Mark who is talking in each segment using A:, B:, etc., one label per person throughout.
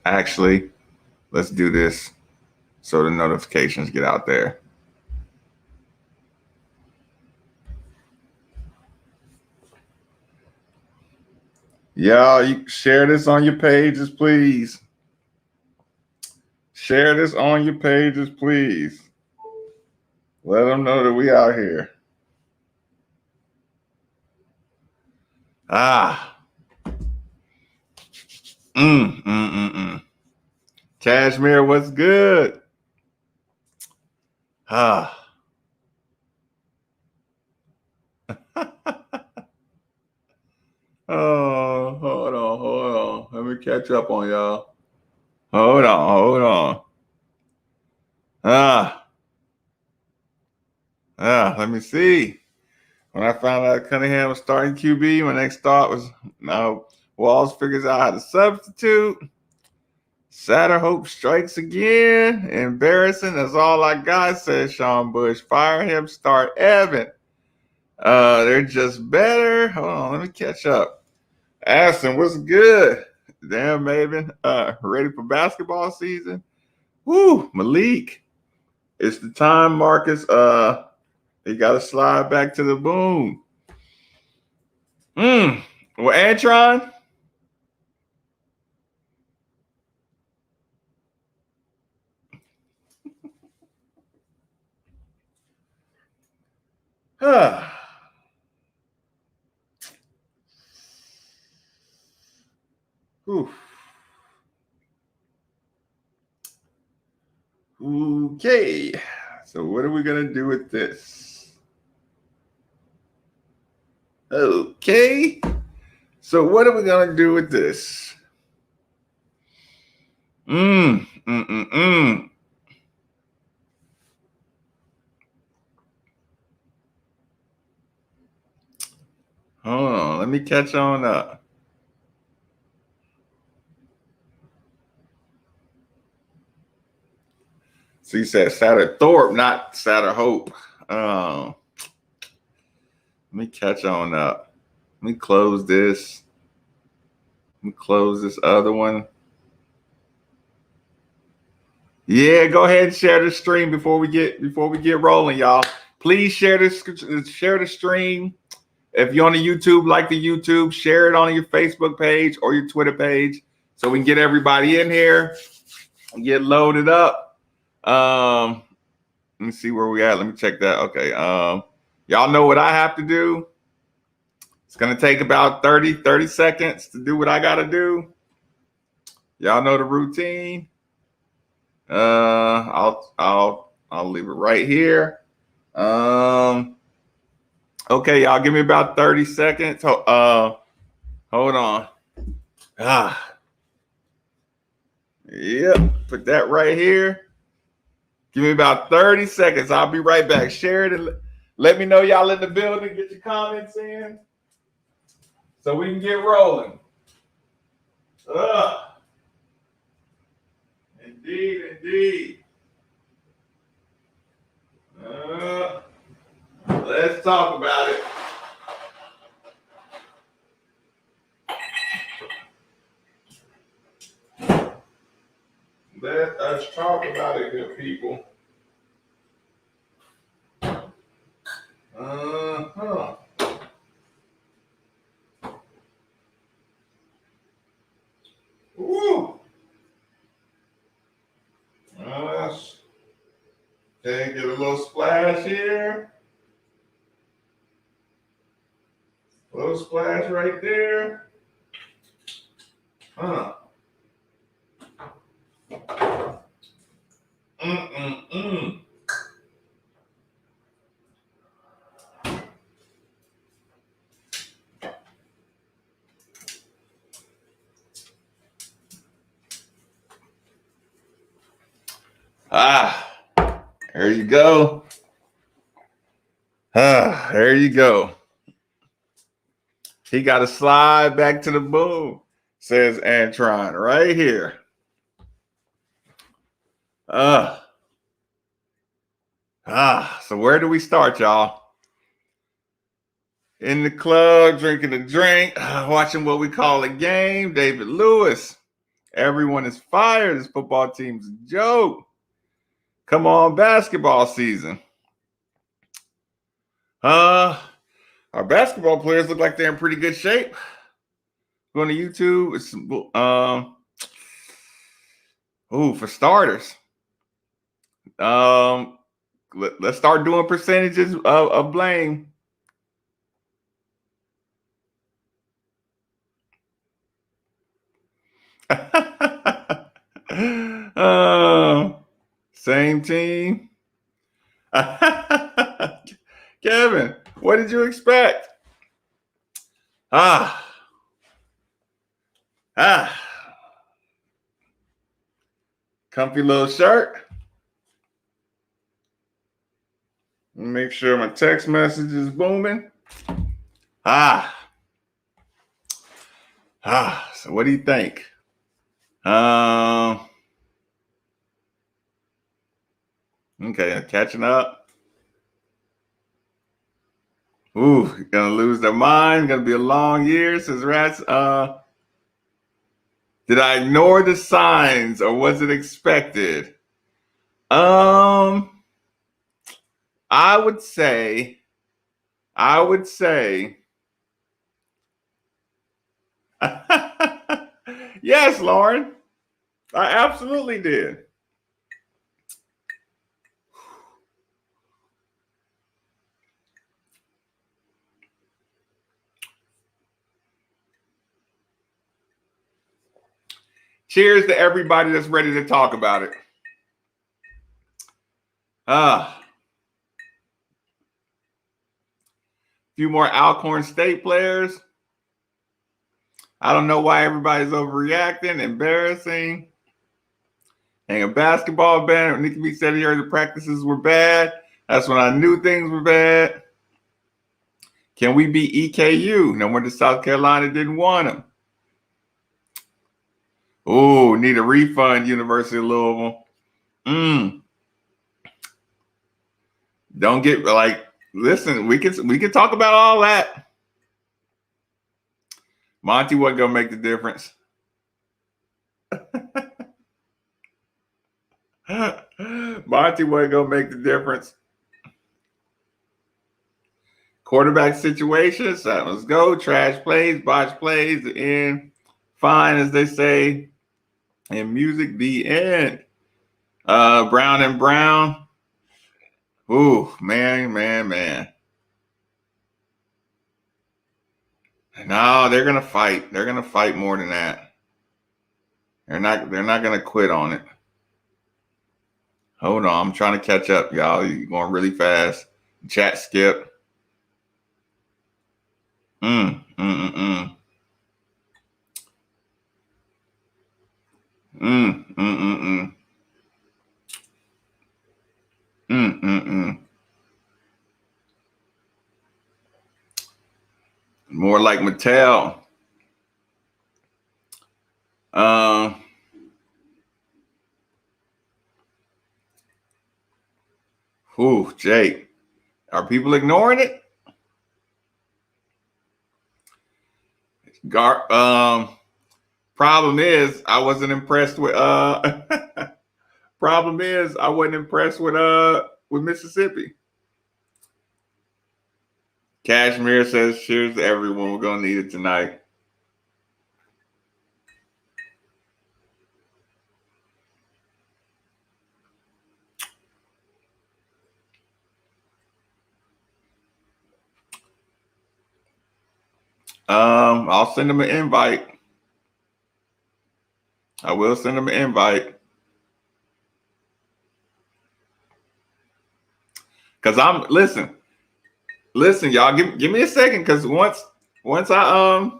A: Actually, let's do this so the notifications get out there. Y'all, you share this on your pages, please. Share this on your pages, please. Let them know that we out here. Cashmere, what's good? Oh, hold on. Let me catch up on y'all. Hold on. Let me see. When I found out Cunningham was starting QB, my next thought was, no, Walls figures out how to substitute. Satterhope strikes again. Embarrassing. That's all I got, says Sean Bush. Fire him, start Evan. They're just better. Hold on, let me catch up. Aston, what's good? Damn, Maven. Ready for basketball season? Woo, Malik. It's the time, Marcus. You got to slide back to the boom. Well, Antron. Okay. So what are we going to do with this? Okay. So what are we going to do with this? Hold on. Let me catch on up. So you said Satterthorpe, not Satterhope. Let me catch on up. Let me close this. Let me close this other one. Yeah, go ahead and share the stream before we get rolling, y'all. Please share the stream. If you're on the YouTube, like the YouTube, share it on your Facebook page or your Twitter page so we can get everybody in here and get loaded up. Let me see where we at. Let me check that. Okay. Y'all know what I have to do. It's going to take about 30 seconds to do what I got to do. Y'all know the routine. I'll leave it right here. Okay, y'all give me about 30 seconds. Hold on. Yep, put that right here. Give me about 30 seconds. I'll be right back. Share it and let me know y'all in the building. Get your comments in so we can get rolling. Indeed. Let's talk about it. Let us talk about it, good people. Woo. Okay, get a little splash here. A little splash right there. There you go. There you go. He got to slide back to the boom, says Antron right here. So where do we start, y'all? In the club, drinking a drink, watching what we call a game. David Lewis. Everyone is fired. This football team's a joke. Come on, basketball season. Our basketball players look like they're in pretty good shape. Going to YouTube. For starters, let's start doing percentages of blame. Same team. Kevin, what did you expect? Comfy little shirt. Make sure my text message is booming. So what do you think? Okay, catching up. Gonna lose their mind. Gonna be a long year, says Rats. Did I ignore the signs or was it expected? I would say, yes, Lauren, I absolutely did. Cheers to everybody that's ready to talk about it. Few more Alcorn State players. I don't know why everybody's overreacting, embarrassing. Hang a basketball banner. Nikki B said here the practices were bad. That's when I knew things were bad. Can we beat EKU? No wonder South Carolina didn't want them. Need a refund, University of Louisville. Don't get listen, we can talk about all that. Monty wasn't gonna make the difference. Monty wasn't gonna make the difference. Quarterback situations. Let's go. Trash plays, botch plays, the end. Fine, as they say in music, the end. Brown and Brown. Man. No, they're gonna fight. They're gonna fight more than that. They're not gonna quit on it. Hold on, I'm trying to catch up, y'all. You're going really fast. Chat skip. More like Mattel. Jake. Are people ignoring it? Problem is, I wasn't impressed with with Mississippi. Cashmere says, cheers to everyone. We're gonna need it tonight. I'll send them an invite. I will send them an invite. Cause listen, y'all, give me a second. Cause once I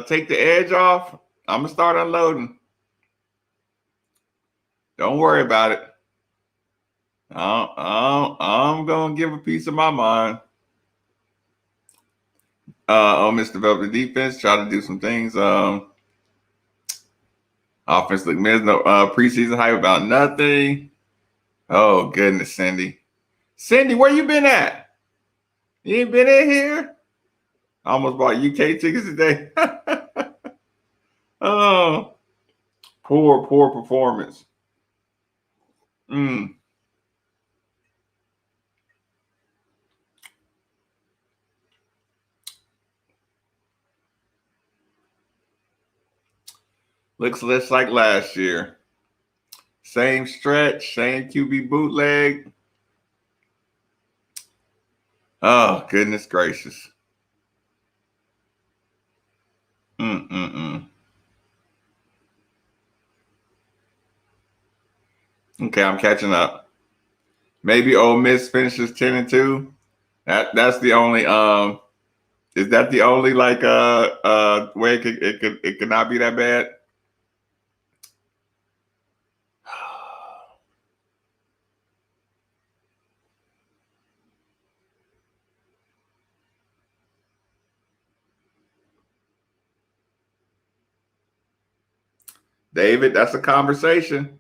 A: take the edge off, I'm gonna start unloading. Don't worry about it. I'm gonna give a piece of my mind. Mr. Develop the defense, try to do some things. Offense look mid, no preseason hype about nothing. Oh goodness, Cindy. Cindy, where you been at? You ain't been in here? I almost bought UK tickets today. Oh, poor performance. Mm. Looks less like last year. Same stretch, same QB bootleg. Oh, goodness gracious. Mm-mm-mm. Okay, I'm catching up. Maybe Ole Miss finishes 10-2. That's the only is that the only like way it could not be that bad? David, that's a conversation.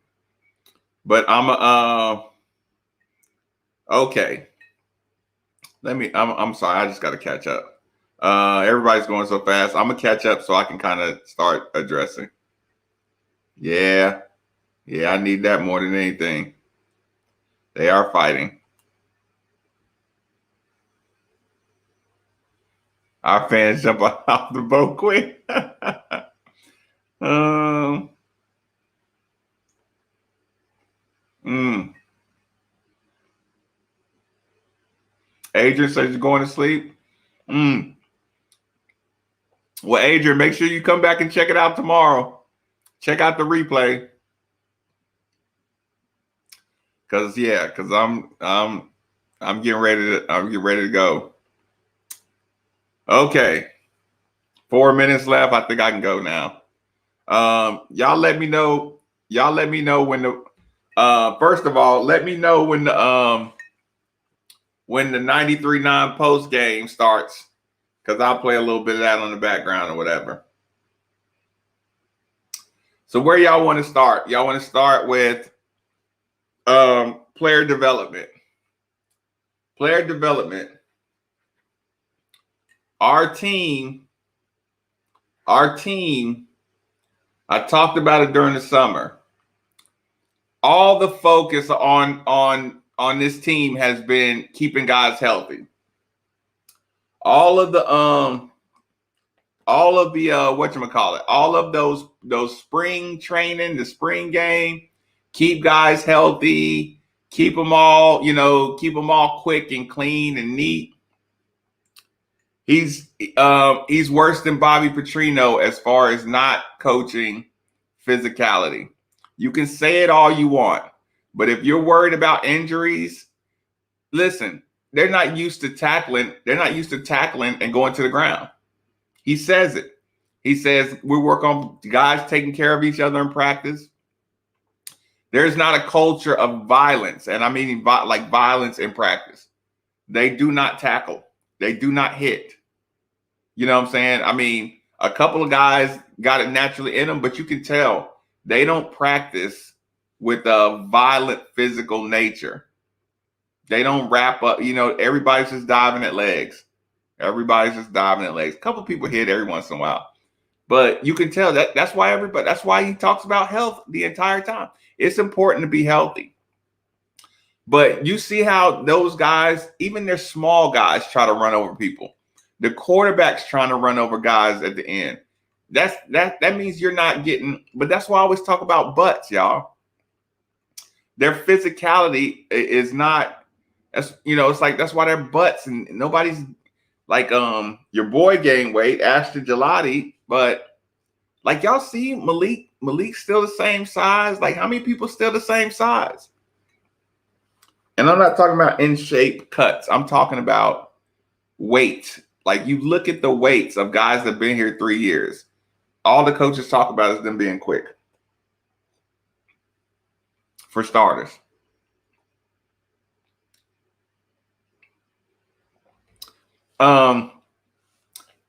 A: But okay. I'm sorry, I just gotta catch up. Everybody's going so fast. I'm gonna catch up so I can kind of start addressing. Yeah, I need that more than anything. They are fighting. Our fans jump off the boat quick. um, mm. Adrian says he's going to sleep. Mm. Well, Adrian, make sure you come back and check it out tomorrow. Check out the replay. Cause I'm getting ready to go. Okay. 4 minutes left. I think I can go now. Y'all let me know. Y'all let me know when the first of all, let me know when the 93.9 post game starts. Because I'll play a little bit of that on the background or whatever. So where y'all want to start? Y'all want to start with player development. Player development. Our team, I talked about it during the summer. All the focus on this team has been keeping guys healthy. All of the whatchamacallit, all of those spring training, the spring game, keep guys healthy, keep them all quick and clean and neat. He's worse than Bobby Petrino as far as not coaching physicality. You can say it all you want, but if you're worried about injuries, listen, they're not used to tackling. They're not used to tackling and going to the ground. He says it. He says we work on guys taking care of each other in practice. There's not a culture of violence, and I mean like violence in practice. They do not tackle. They do not hit. You know what I'm saying? I mean, a couple of guys got it naturally in them, but you can tell they don't practice with a violent physical nature. They don't wrap up. Everybody's just diving at legs. Everybody's just diving at legs. A couple of people hit every once in a while. But you can tell that's why he talks about health the entire time. It's important to be healthy. But you see how those guys, even their small guys, try to run over people. The quarterback's trying to run over guys at the end. That means you're not getting, but that's why I always talk about butts, y'all. Their physicality is not, it's like that's why they're butts, and nobody's like your boy gained weight, Ashton Gelati, but like y'all see Malik's still the same size. Like how many people still the same size? And I'm not talking about in shape cuts. I'm talking about weight. Like you look at the weights of guys that have been here 3 years. All the coaches talk about is them being quick. For starters. I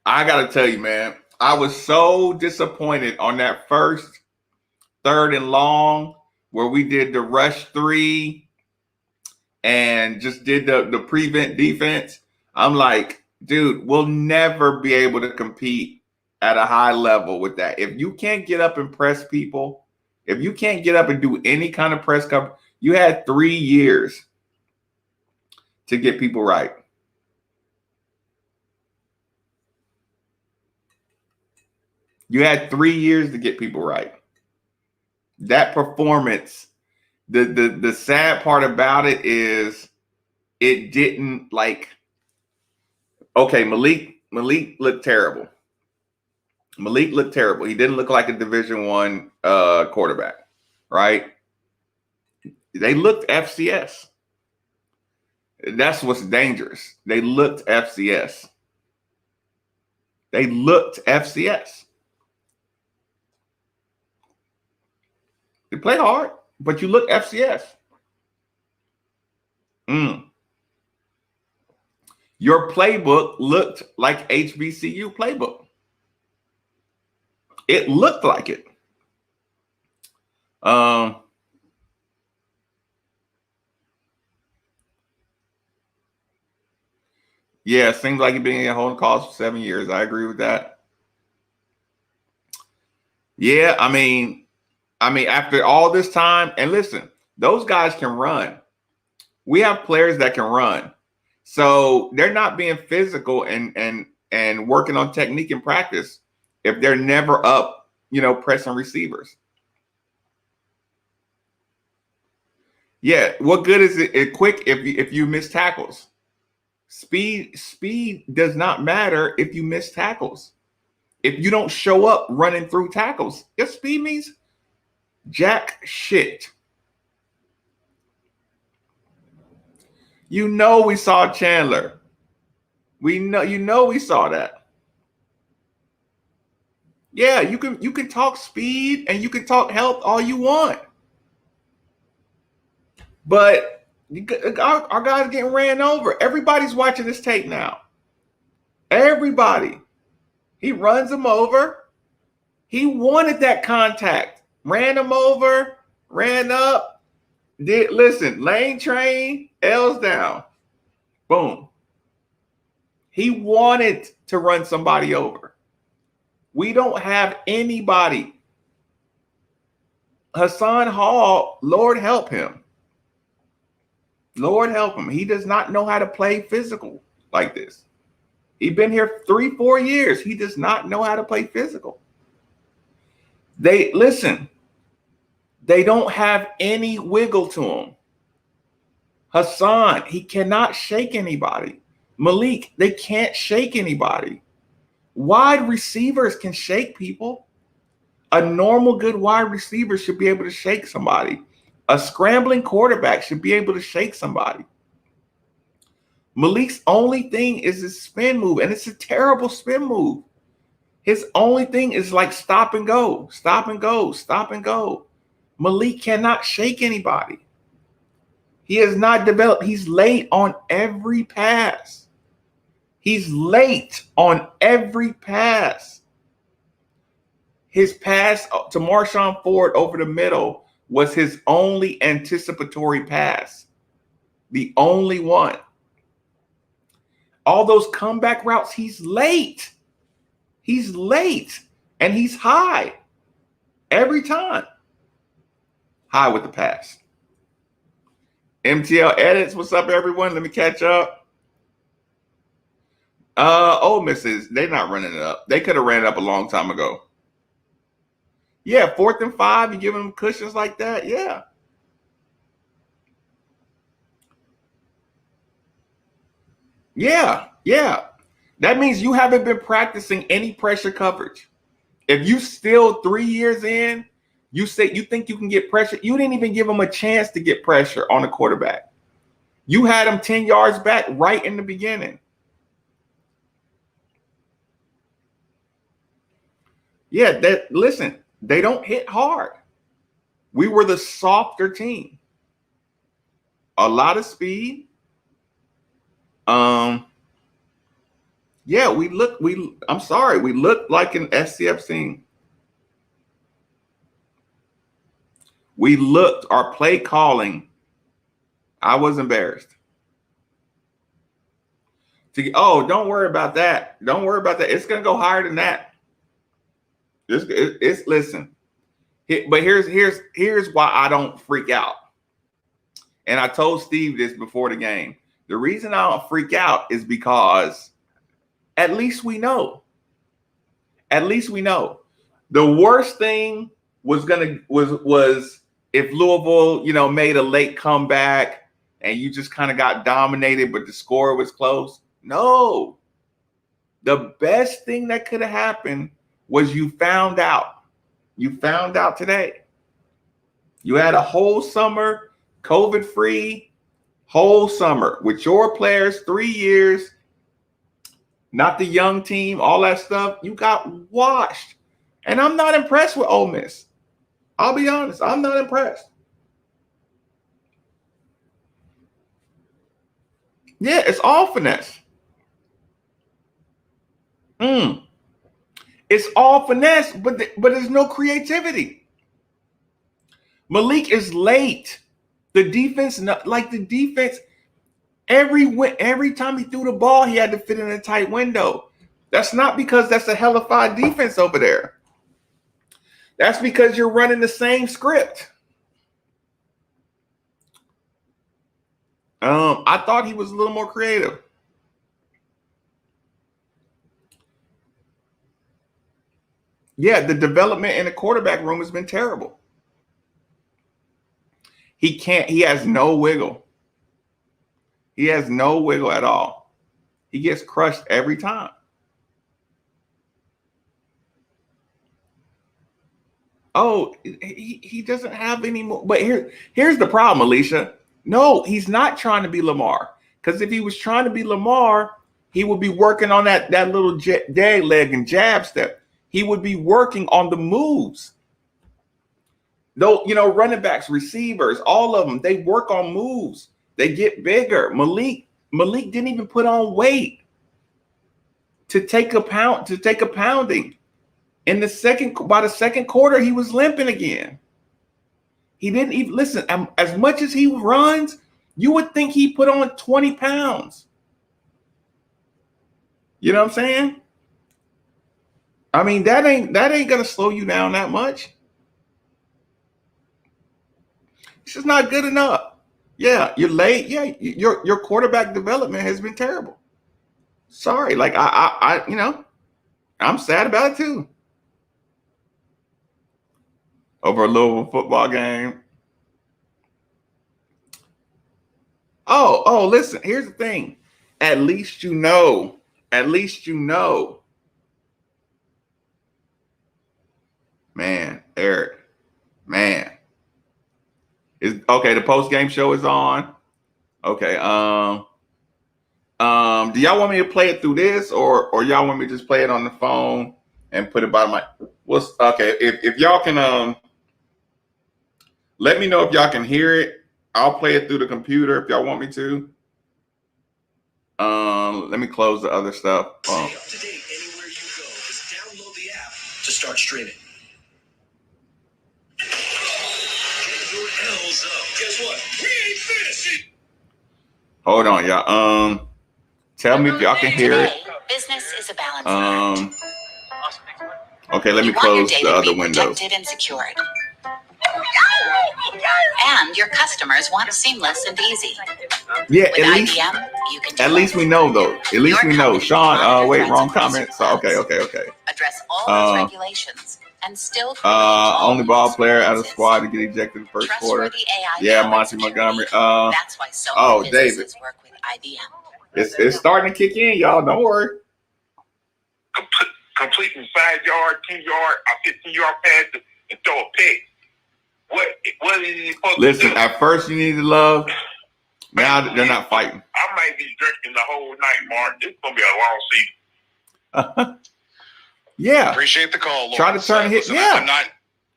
A: gotta tell you, man, I was so disappointed on that first 3rd and long where we did the rush 3 and just did the prevent defense, I'm like, dude, we'll never be able to compete at a high level with that. If you can't get up and press people, if you can't get up and do any kind of press cover, you had 3 years to get people right. You had 3 years to get people right. That performance, the sad part about it is it didn't like, okay, Malik looked terrible. Malik looked terrible. He didn't look like a Division I quarterback, right? They looked FCS. That's what's dangerous. They looked FCS. They looked FCS. They play hard, but you look FCS. Your playbook looked like HBCU playbook. It looked like it. Yeah, it seems like you've been in holding calls for 7 years. I agree with that. Yeah, I mean, after all this time, and listen, those guys can run. We have players that can run. So they're not being physical and working on technique in practice if they're never up, pressing receivers. Yeah, what good is it quick if you miss tackles? Speed does not matter if you miss tackles. If you don't show up running through tackles, your speed means jack shit. We saw Chandler. We saw that. Yeah, you can talk speed and you can talk health all you want. But our guys getting ran over. Everybody's watching this tape now. Everybody. He runs him over. He wanted that contact. Ran him over. Ran up. Lane train. L's down. Boom. He wanted to run somebody over. We don't have anybody. Hassan Hall, Lord help him. Lord help him. He does not know how to play physical like this. He's been here 3-4 years. He does not know how to play physical. They don't have any wiggle to him. Hassan, he cannot shake anybody. Malik, they can't shake anybody. Wide receivers can shake people. A normal good wide receiver should be able to shake somebody. A scrambling quarterback should be able to shake somebody. Malik's only thing is his spin move, and it's a terrible spin move. His only thing is like stop and go, stop and go, stop and go. Malik cannot shake anybody. He has not developed. He's late on every pass. He's late on every pass. His pass to Marshawn Ford over the middle was his only anticipatory pass. The only one. All those comeback routes, he's late. He's late. And he's high. Every time. High with the pass. MTL Edits, what's up, everyone? Let me catch up. Ole Miss they're not running it up. They could have ran it up a long time ago. Yeah, 4th and 5, you give them cushions like that. Yeah. Yeah. That means you haven't been practicing any pressure coverage. If you still 3 years in, you say you think you can get pressure. You didn't even give them a chance to get pressure on the quarterback. You had them 10 yards back right in the beginning. Yeah, listen, they don't hit hard. We were the softer team. A lot of speed. Yeah, we looked like an SCF team. Our play calling I was embarrassed. Don't worry about that. Don't worry about that. It's gonna go higher than that. It's listen. But here's why I don't freak out. And I told Steve this before the game. The reason I don't freak out is because at least we know. At least we know. The worst thing was if Louisville, made a late comeback and you just kind of got dominated, but the score was close. No. The best thing that could have happened was you found out. You found out today. You had a whole summer, COVID-free, whole summer with your players, 3 years, not the young team, all that stuff. You got washed. And I'm not impressed with Ole Miss. I'll be honest. I'm not impressed. Yeah, it's all finesse. It's all finesse, but there's no creativity. Malik is late. The defense, every time he threw the ball, he had to fit in a tight window. That's not because that's a hellified defense over there. That's because you're running the same script. I thought he was a little more creative. Yeah, the development in the quarterback room has been terrible. He has no wiggle. He has no wiggle at all. He gets crushed every time. Oh, he doesn't have any more. But here's the problem, Alicia. No, he's not trying to be Lamar. Because if he was trying to be Lamar, he would be working on that little jag leg and jab step. He would be working on the moves. Though, running backs, receivers, all of them, they work on moves. They get bigger. Malik didn't even put on weight to take a pounding. By the second quarter, he was limping again. He didn't even listen. As much as he runs, you would think he put on 20 pounds. You know what I'm saying? I mean, that ain't gonna slow you down that much. It's just not good enough. Yeah, you're late. Yeah, your quarterback development has been terrible. Sorry, I'm sad about it too. Over a Louisville football game. Oh, listen, here's the thing. At least you know. Man, Eric. Man. Okay, the post-game show is on. Okay, do y'all want me to play it through this or y'all want me to just play it on the phone and put it by my okay, if y'all can let me know if y'all can hear it. I'll play it through the computer if y'all want me to. Let me close the other stuff.
B: Stay up to date anywhere you go. Just download the app to start streaming. Get your L's up. Guess what? We ain't finished.
A: Hold on, y'all. Tell me if y'all can hear it.
C: Business is a balance act.
A: Okay, let me close the other window.
C: Protected and secured. And your customers want seamless and easy.
A: Yeah,
C: With IBM, you can
A: at least we know though. At least we know. Sean, wait, wrong comment. So okay.
C: Address all those regulations and still
A: only ball player out of squad to get ejected in the first quarter. Yeah, Monty Montgomery.
C: That's why so many businesses
A: David.
C: work with IBM.
A: It's starting to kick in, y'all. Don't worry.
D: Completing 5-yard, 10-yard, 15-yard pass and throw a pick. What is he supposed
A: Listen,
D: to do?
A: at first you need to love. Now they're not fighting.
D: I might be drinking the whole night, Mark. This is gonna be a long season.
A: Yeah.
E: Appreciate the call, Lawrence.
A: Try to turn hit.
E: Listen,
A: Yeah.
E: I'm not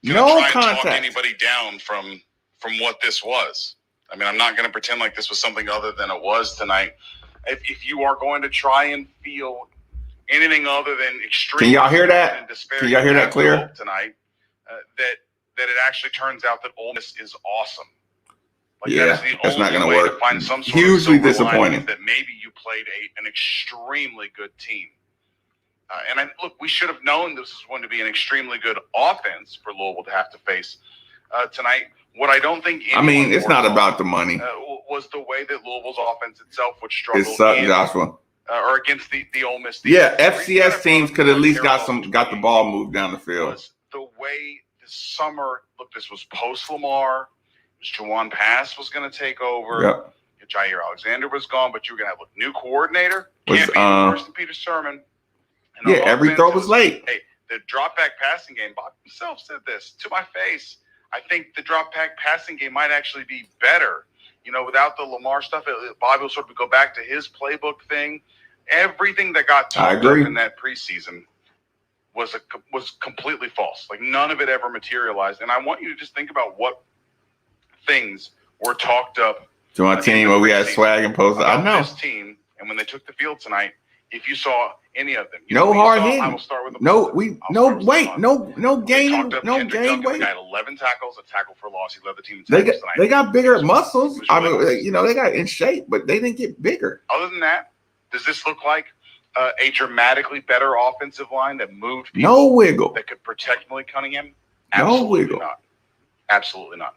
A: No
E: try and
A: contact.
E: talk anybody down from what this was. I mean, I'm not going to pretend like this was something other than it was tonight. If you are going to try and feel anything other than extreme,
A: Can y'all hear that?
E: and despair,
A: Can y'all hear that clear?
E: Tonight, that it actually turns out that Ole Miss is awesome. Like
A: Yeah,
E: that is the
A: that's not
E: only
A: going to
E: way
A: work.
E: to find some sort
A: Hugely
E: of silver lining,
A: disappointing.
E: is that maybe you played an extremely good team. And look, we should have known this was going to be an extremely good offense for Louisville to have to face tonight. What I don't think
A: I mean, it's not
E: foresaw,
A: about the money.
E: Was the way that Louisville's offense itself would struggle.
A: It sucked, Joshua.
E: Or against the Ole Miss team.
A: Yeah, FCS teams could at least got the ball moved down the field.
E: Was the way this summer, look, this was post-Lamar. Jawan Pass was going to take over.
A: Yep.
E: Jair Alexander was gone, but you were going to have a new coordinator. Can't be any worse than Peter Sherman. And
A: yeah, every throw was late.
E: Hey, the drop-back passing game, Bob himself said this to my face. I think the drop-back passing game might actually be better. You know, without the Lamar stuff, Bobby will sort of go back to his playbook thing. Everything that got talked up in that preseason was completely false. Like, none of it ever materialized. And I want you to just think about what things were talked up
A: to my team where we had swag and post. I know
E: this team, and when they took the field tonight, if you saw any of them,
A: no hard hitting.
E: I will start with
A: no weight, no gain, no gain weight.
E: He had 11 tackles, a tackle for loss. He led the team in tackles tonight.
A: They got bigger muscles. I mean, you know, they got in shape, but they didn't get bigger.
E: Other than that, does this look like a dramatically better offensive line that moved people?
A: No wiggle.
E: That could protect Malik Cunningham?
A: No wiggle.
E: Not. Absolutely not.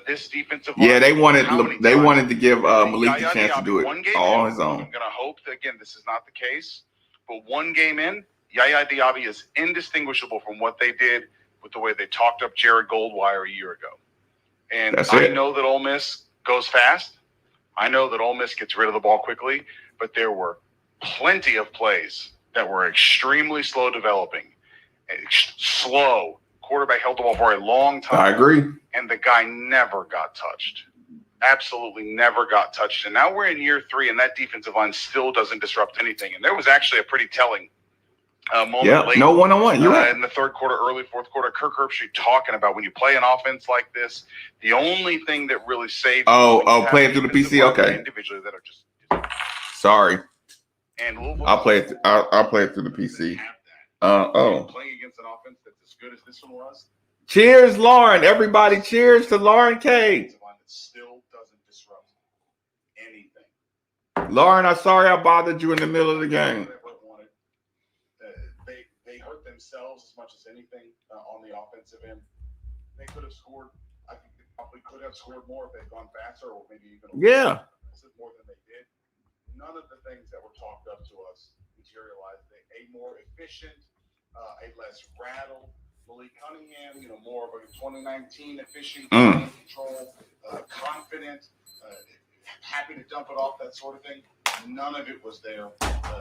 E: This defensive line.
A: Yeah, they wanted to give Malik the chance to do it all on his own.
E: I'm going to hope that, again, this is not the case. But one game in, Yaya Diaby is indistinguishable from what they did with the way they talked up Jared Goldwire a year ago. And I know that Ole Miss goes fast. I know that Ole Miss gets rid of the ball quickly. But there were plenty of plays that were extremely slow developing. Slow. Quarterback held the ball for a long time.
A: I agree.
E: And the guy never got touched. Absolutely never got touched. And now we're in year 3, and that defensive line still doesn't disrupt anything. And there was actually a pretty telling moment late.
A: No one-on-one. You're right.
E: In the third quarter, early fourth quarter, Kirk Herbstreit talking about when you play an offense like this, the only thing that really saves
A: play it through the PC. Okay.
E: Individually that are just
A: sorry.
E: And
A: I'll play it. I'll play it through the PC.
E: Playing against an offense that's as good as this one was.
A: Cheers, Lauren! Everybody, cheers to Lauren K.
E: That still doesn't disrupt anything.
A: Lauren, I'm sorry I bothered you in the middle of the game.
E: They hurt themselves as much as anything on the offensive end. They could have scored. I think they probably could have scored more if they'd gone faster, or maybe even more than they did. None of the things that were talked up to us materialized. A more efficient, a less rattled Malik Cunningham, more of a 2019 efficient control, confident, happy to dump it off, that sort of thing. None of it was there.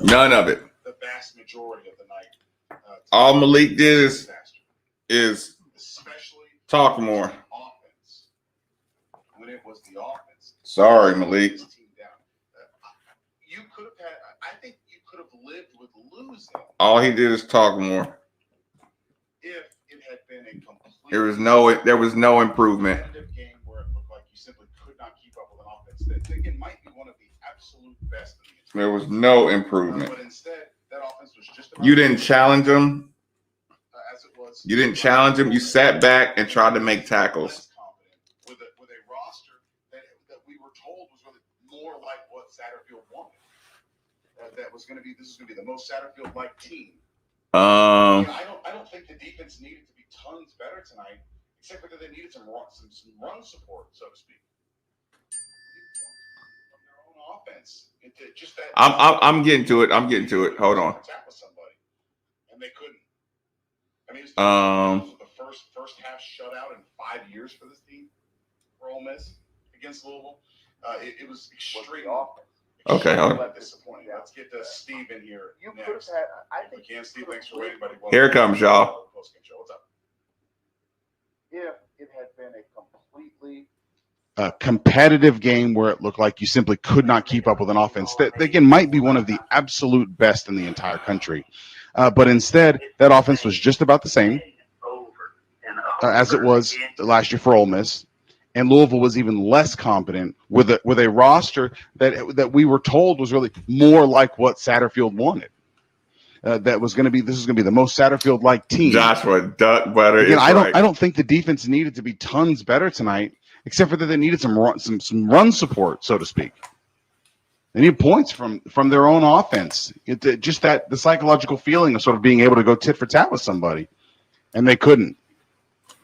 A: None of it.
E: The vast majority of the night.
A: All Malik did is
E: especially
A: talk more.
E: Offense. When it was the offense.
A: Sorry, Malik.
E: You could have had. I think you could have lived with losing.
A: All he did is talk more.
E: If it had been a complete.
A: There was no improvement.
E: Game where it looked like you simply could not keep up with an offense that again might be one of the absolute best.
A: There was no improvement.
E: But instead, that offense was just.
A: You didn't challenge him.
E: As it was.
A: You didn't challenge him. You sat back and tried to make tackles.
E: With a roster that we were told was really more like what Satterfield wanted. This is going to be the most Satterfield-like team. I don't think the defense needed to be tons better tonight, except for that they needed some run support, so to speak. From their own offense, just that.
A: I'm getting to it. Hold on.
E: Somebody, and they couldn't. I mean, it was the first half shutout in 5 years for this team, for Ole Miss against Louisville. It was extreme.
A: Okay, hold on.
E: Disappointing. Let's get Steve in here. You could have had. I think. Steve, thanks for waiting, buddy.
A: Here it comes, y'all.
E: What's up? If it had been a completely competitive game where it looked like you simply could not keep up with an offense that again might be one of the absolute best in the entire country, but instead that offense was just about the same as it was last year for Ole Miss. And Louisville was even less competent with a roster that we were told was really more like what Satterfield wanted. This was going to be the most Satterfield-like team.
A: Joshua, duck butter.
E: I don't think the defense needed to be tons better tonight, except for that they needed some run support, so to speak. They need points from their own offense. Just the psychological feeling of sort of being able to go tit for tat with somebody, and they couldn't.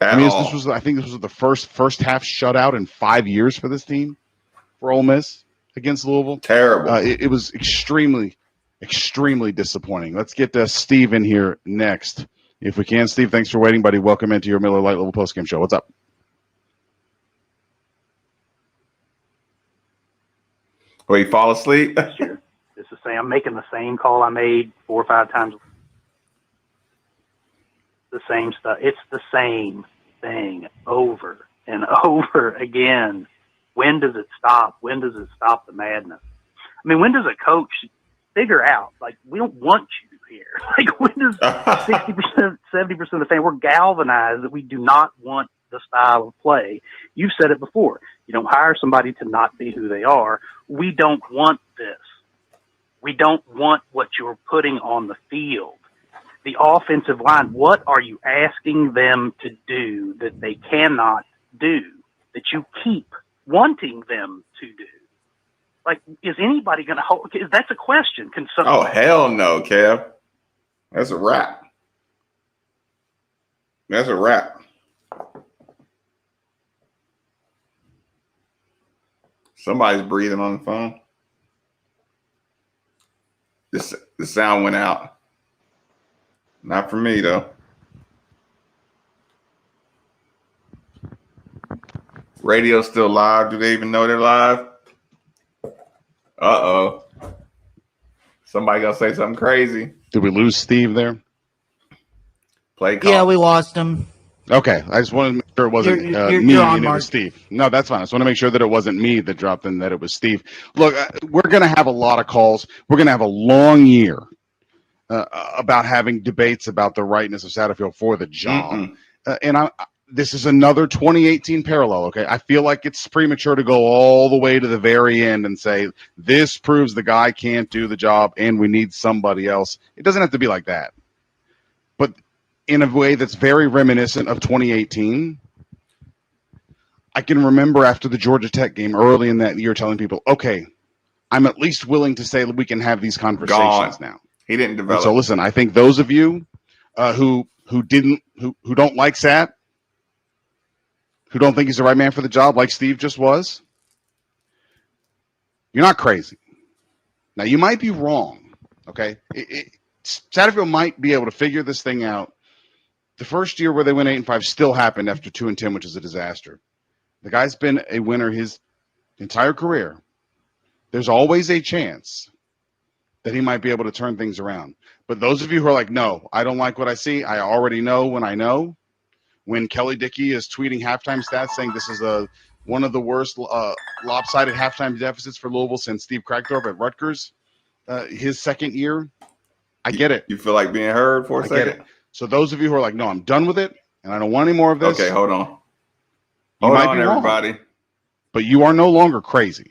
E: I think this was the first half shutout in 5 years for this team, for Ole Miss against Louisville.
A: Terrible.
E: It was extremely, extremely disappointing. Let's get Steve in here next, if we can. Steve, thanks for waiting, buddy. Welcome into your Miller Lite Level postgame show. What's up?
A: Will you fall asleep?
F: Sure. It's the same. I'm making the same call I made 4 or 5 times. The same stuff. It's the same thing over and over again. When does it stop? When does it stop the madness? I mean, when does a coach figure out, like, we don't want you here? Like, when does 60%, 70% of the fan, we're galvanized that we do not want the style of play. You've said it before. You don't hire somebody to not be who they are. We don't want this. We don't want what you're putting on the field. The offensive line, what are you asking them to do that they cannot do, that you keep wanting them to do? Like, is anybody going to hold? That's a question.
A: Oh, hell no, Kev. That's a wrap. That's a wrap. Somebody's breathing on the phone. The sound went out. Not for me, though. Radio's still live. Do they even know they're live? Uh-oh. Somebody gonna say something crazy.
E: Did we lose Steve there?
A: Play call.
G: Yeah, we lost him.
E: Okay, I just wanted to make sure it wasn't me and it was Steve. No, that's fine. I just want to make sure that it wasn't me that dropped in, that it was Steve. Look, we're going to have a lot of calls. We're going to have a long year about having debates about the rightness of Satterfield for the job. And this is another 2018 parallel, okay? I feel like it's premature to go all the way to the very end and say, this proves the guy can't do the job and we need somebody else. It doesn't have to be like that. But in a way that's very reminiscent of 2018, I can remember after the Georgia Tech game early in that year telling people, okay, I'm at least willing to say that we can have these conversations now.
A: He didn't develop.
E: And so listen, I think those of you who don't like Sat, who don't think he's the right man for the job, like Steve just was, you're not crazy. Now, you might be wrong, okay? Satterfield might be able to figure this thing out. The first year where they went 8-5 still happened after 2-10, which is a disaster. The guy's been a winner his entire career. There's always a chance that he might be able to turn things around. But those of you who are like, no, I don't like what I see. I already know when I know. When Kelly Dickey is tweeting halftime stats saying this is one of the worst lopsided halftime deficits for Louisville since Steve Kragthorpe at Rutgers, his second year, I get it.
A: You feel like being heard for a second?
E: Get it. So those of you who are like, no, I'm done with it, and I don't want any more of this.
A: Okay, hold on.
E: You might be wrong,
A: everybody.
E: But you are no longer crazy.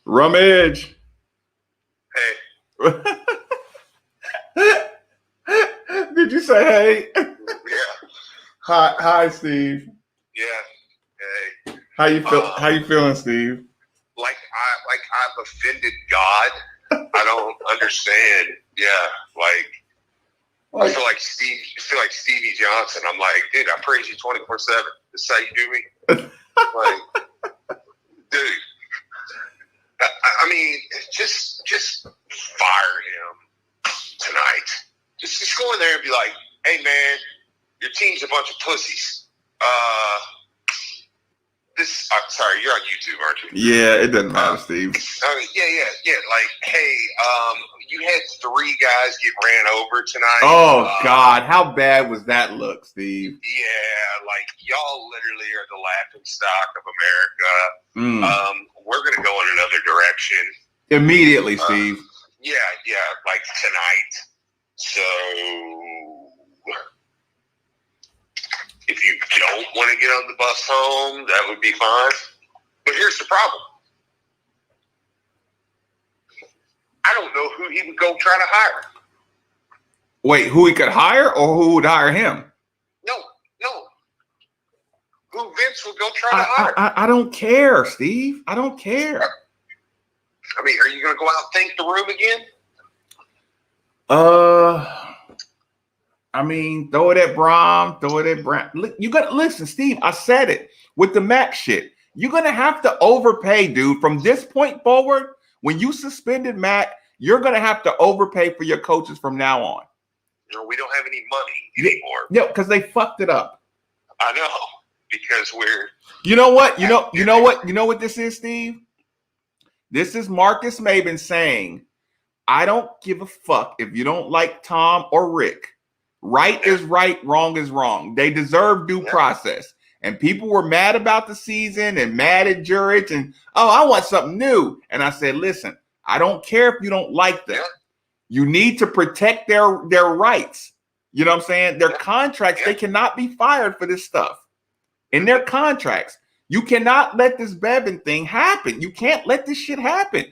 A: Rummage.
D: Hey.
A: Did you say hey?
D: Yeah.
A: Hi, Steve.
D: Yeah. Hey.
A: How you feel? How you feeling, Steve?
D: Like I've offended God. I don't understand. Yeah. I feel like Stevie Johnson. I'm like, dude, I praise you 24/7. This is how you do me. Like, dude. I mean, just fire him tonight. Just go in there and be like, hey man, your team's a bunch of pussies. I'm sorry, you're on YouTube, aren't you?
A: Yeah, it doesn't matter, Steve.
D: Yeah. Like, hey, you had 3 guys get ran over tonight.
A: Oh God, how bad was that look, Steve?
D: Yeah, like y'all literally are the laughing stock of America. We're gonna go in another direction
A: Immediately, Steve.
D: Yeah, like tonight. So if you don't want to get on the bus home, that would be fine. But here's the problem. I don't know who he would go try to hire.
A: Wait, who he could hire or who would hire him?
D: No. Who Vince would go try to hire?
A: I don't care, Steve. I don't care.
D: I mean, are you going to go out and think the room again?
A: I mean, throw it at Brom, throw it at Brown. You got to listen, Steve. I said it with the Max shit. You're gonna have to overpay, dude. From this point forward, when you suspended Mac, you're gonna have to overpay for your coaches from now on.
D: No, we don't have any money anymore.
A: Yeah, because they fucked it up.
D: I know, because we're.
A: You know what? You know what this is, Steve? This is Marcus Maben saying, I don't give a fuck if you don't like Tom or Rick. Right is right, wrong is wrong. They deserve due process. And people were mad about the season and mad at Jurich and, I want something new. And I said, listen, I don't care if you don't like them. You need to protect their rights. You know what I'm saying? Their contracts, they cannot be fired for this stuff. In their contracts, you cannot let this Bevan thing happen. You can't let this shit happen.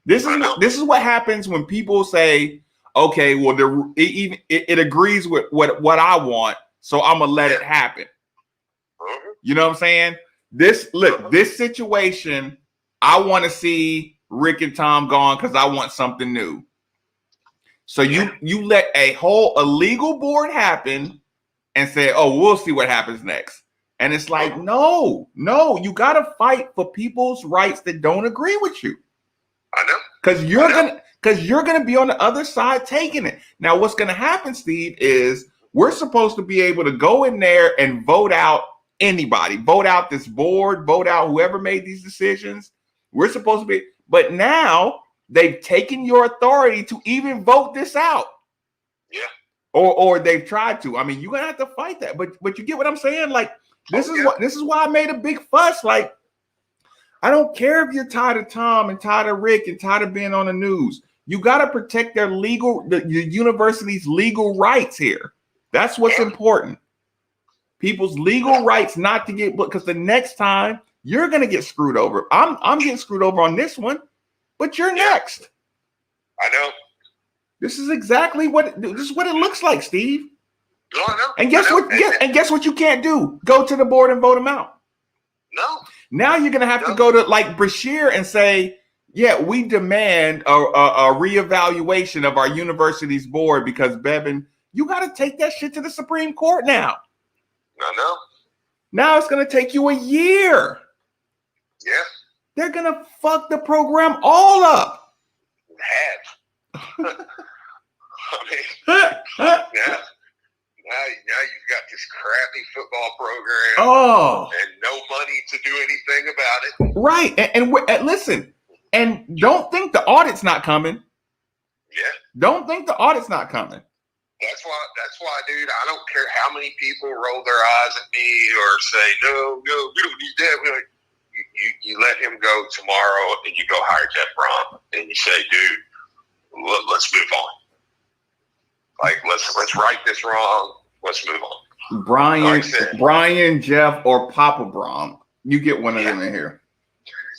A: This is what happens when people say, okay, well, it agrees with what I want, so I'm gonna let it happen. You know what I'm saying? This situation, I want to see Rick and Tom gone because I want something new. So you let a whole illegal board happen and say, oh, we'll see what happens next. And it's like, no, you got to fight for people's rights that don't agree with you.
D: I know.
A: Because you're gonna be on the other side taking it. Now, what's gonna happen, Steve, is we're supposed to be able to go in there and vote out anybody, vote out this board, vote out whoever made these decisions. We're supposed to be, but now they've taken your authority to even vote this out.
D: Yeah.
A: Or they've tried to. I mean, you're gonna have to fight that. But you get what I'm saying? Like, this is why I made a big fuss. Like, I don't care if you're tired of Tom and tired of Rick and tired of being on the news. You got to protect the university's legal rights here. That's what's important. People's legal rights not to get, because the next time you're going to get screwed over. I'm getting screwed over on this one, but you're next.
D: I know.
A: This is exactly what it looks like, Steve.
D: No, I know.
A: And guess what? And guess what you can't do? Go to the board and vote them out.
D: No.
A: Now you're going to have to go to like Brashear and say, yeah, we demand a reevaluation of our university's board because Bevan, you got to take that shit to the Supreme Court now.
D: I know.
A: Now it's going to take you a year.
D: Yeah.
A: They're going to fuck the program all up.
D: I mean, yeah. Now you've got this crappy football program and no money to do anything about it.
A: Right. And listen, and don't think the audit's not coming.
D: Yeah.
A: Don't think the audit's not coming.
D: That's why, dude, I don't care how many people roll their eyes at me or say, no, we don't need that. We're like, you let him go tomorrow and you go hire Jeff Brom and you say, dude, let's move on. Like, let's right this wrong. Let's move on.
A: Brian, Jeff, or Papa Brom. You get one of them in here.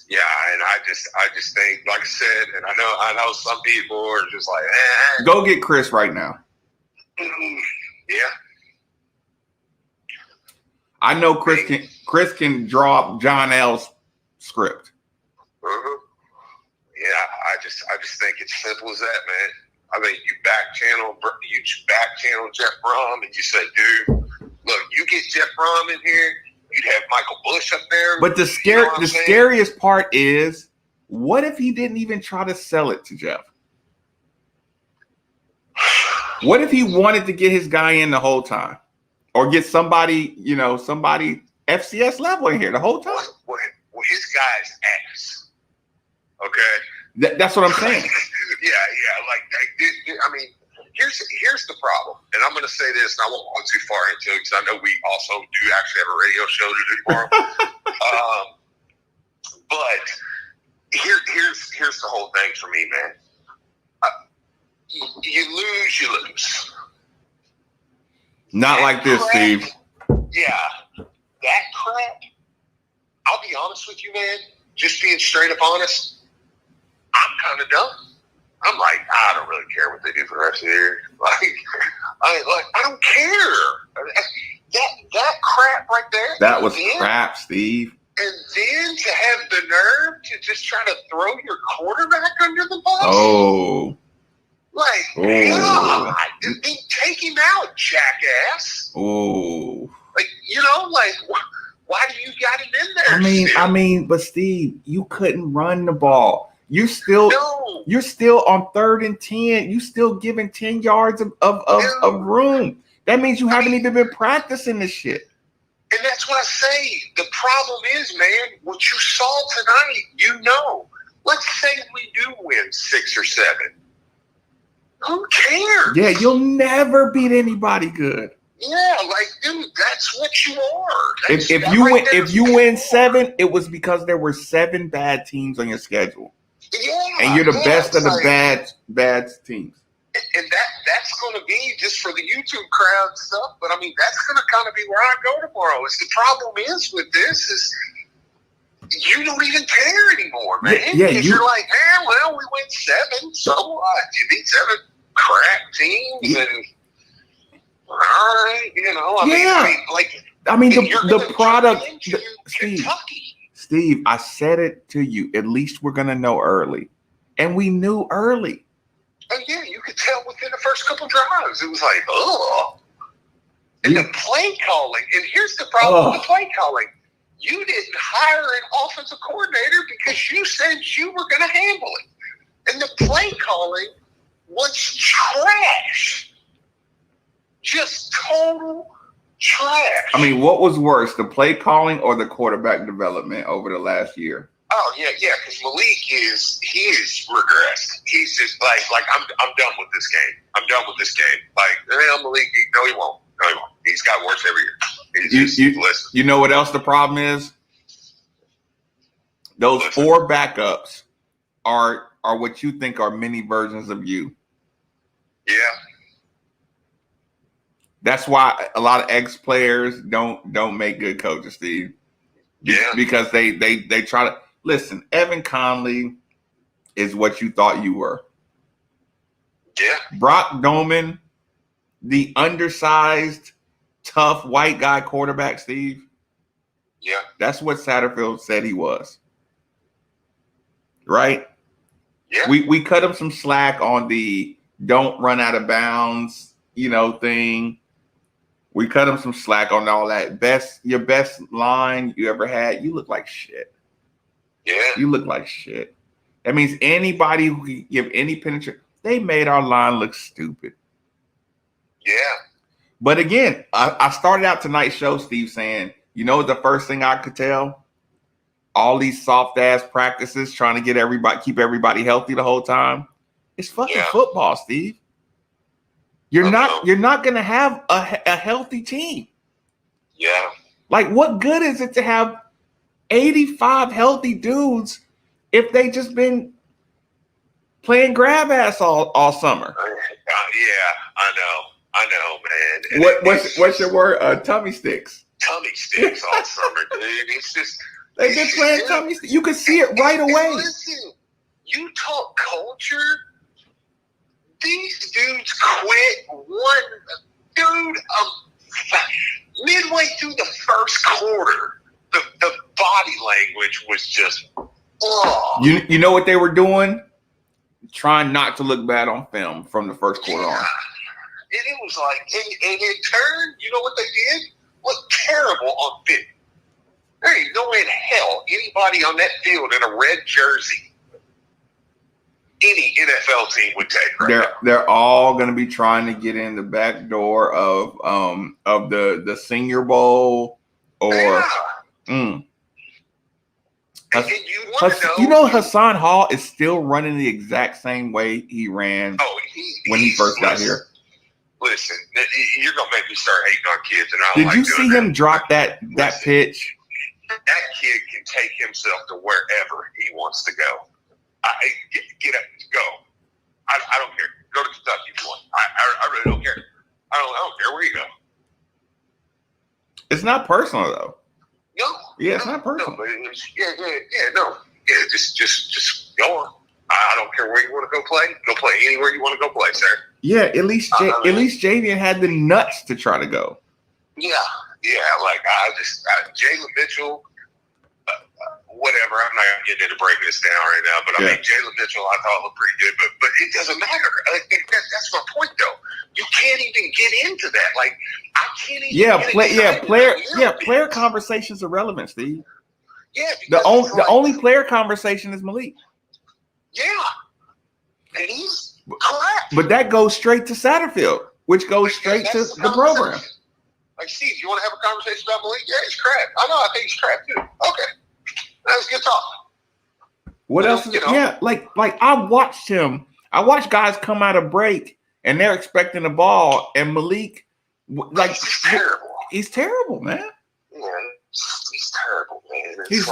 D: Yeah, and I just think, like I said, and I know some people are just like,
A: Go get Chris right now.
D: Yeah.
A: I know Chris can draw up John L's script.
D: Mm-hmm. Yeah, I just think it's simple as that, man. I mean, you back channel Jeff Brom, and you say, dude, look, you get Jeff Brom in here, you'd have Michael Bush up there.
A: But the scariest part is, what if he didn't even try to sell it to Jeff? What if he wanted to get his guy in the whole time, or get somebody FCS level in here the whole time?
D: Well, his guy's ass. Okay.
A: That's what I'm saying.
D: Yeah. Like, I mean, here's the problem, and I'm going to say this, and I won't go too far into it because I know we also do actually have a radio show to do tomorrow. But here's the whole thing for me, man. You lose.
A: Not that like this, crap, Steve.
D: Yeah, that crap. I'll be honest with you, man. Just being straight up honest, I'm kind of done. I'm like, I don't really care what they do for the rest of the year. I don't care. That crap right there.
A: That was crap, Steve.
D: And then to have the nerve to just try to throw your quarterback under the bus.
A: Oh.
D: God, take him out, jackass.
A: Oh.
D: Why do you got him in there?
A: I mean, but Steve, you couldn't run the ball. You're still on 3rd and 10. You still giving 10 yards of room. That means you haven't even been practicing this shit.
D: And that's what I say. The problem is, man, what you saw tonight, let's say we do win 6 or 7. Who cares?
A: Yeah, you'll never beat anybody good.
D: Yeah, dude, that's what you are.
A: If you win 7, it was because there were 7 bad teams on your schedule.
D: Yeah,
A: and you're the best of the bad teams.
D: And that's going to be just for the YouTube crowd stuff. But I mean, that's going to kind of be where I go tomorrow. The problem is with this is you don't even care anymore, man.
A: Yeah,
D: you're like, we win 7, so what? You beat 7 crap teams, and all right,
A: I mean, the product, Steve, I said it to you. At least we're gonna know early, and we knew early.
D: Oh yeah, you could tell within the first couple drives. It was like, oh. And the play calling, and here's the problem with the play calling. You didn't hire an offensive coordinator because you said you were going to handle it. And the play calling was trash. Just total trash.
A: I mean, what was worse, the play calling or the quarterback development over the last year?
D: Oh yeah, because Malik is regressed. He's just like I'm done with this game. I'm done with this game. Malik, no, he won't. He's got worse every year.
A: You know what else the problem is? Those 4 backups are what you think are mini versions of you.
D: Yeah.
A: That's why a lot of ex-players don't make good coaches, Steve.
D: Yeah.
A: Because they try to listen. Evan Conley is what you thought you were.
D: Yeah.
A: Brock Doman, the undersized, tough white guy quarterback, Steve.
D: Yeah.
A: That's what Satterfield said he was. Right?
D: Yeah.
A: We cut him some slack on the don't run out of bounds, thing. We cut him some slack on all that. Your best line you ever had, you look like shit.
D: Yeah.
A: You look like shit. That means anybody who can give any penetration, they made our line look stupid.
D: Yeah.
A: But again, I started out tonight's show, Steve, saying, the first thing I could tell? All these soft ass practices trying to keep everybody healthy the whole time. It's fucking football, Steve. You're not gonna have a healthy team.
D: Yeah.
A: Like, what good is it to have 85 healthy dudes if they just been playing grab ass all summer?
D: Yeah, I know, man.
A: What's your word? Tummy sticks.
D: Tummy sticks all summer, dude. It's just
A: they've been playing tummy sticks. You can see it right away.
D: Listen, you talk culture. These dudes quit midway through the first quarter. The body language was just,
A: You know what they were doing? Trying not to look bad on film from the first quarter on.
D: And it was like, and in turn, you know what they did? Looked terrible on film. There ain't no way in hell anybody on that field in a red jersey any NFL team would take right now.
A: They're all going to be trying to get in the back door of the Senior Bowl or Hassan Hall is still running the exact same way he ran when he first got here.
D: Listen, you're gonna make me start hating on kids, and I
A: don't
D: like
A: Did you see him drop that pitch?
D: That kid can take himself to wherever he wants to go. Get up, go. I don't care. Go to Kentucky if you want. I really don't care. I don't care where you go.
A: It's not personal though.
D: No.
A: Yeah, it's not personal.
D: No, just go on. I don't care where you want to go play. Go play anywhere you want to go play, sir.
A: Yeah, at least Jaden had the nuts to try to go.
D: Yeah. Like Jalen Mitchell, whatever. I'm not gonna get into breaking this down right now, but I mean Jalen Mitchell, I thought looked pretty good, but it doesn't matter. I think that's my point, though. You can't even get into that. Like I can't even.
A: Player conversations are relevant, Steve.
D: Yeah.
A: The only player conversation is Malik.
D: Yeah. And he's crap.
A: But that goes straight to Satterfield, which goes straight to the program.
D: Like, Steve, you want to have a conversation about Malik? Yeah, he's crap. I know. I think he's crap too. Okay, that's good talk.
A: What else? I watched him. I watched guys come out of break and they're expecting the ball, and Malik,
D: he's terrible.
A: He's terrible, man.
D: Yeah, he's terrible, man.
A: He's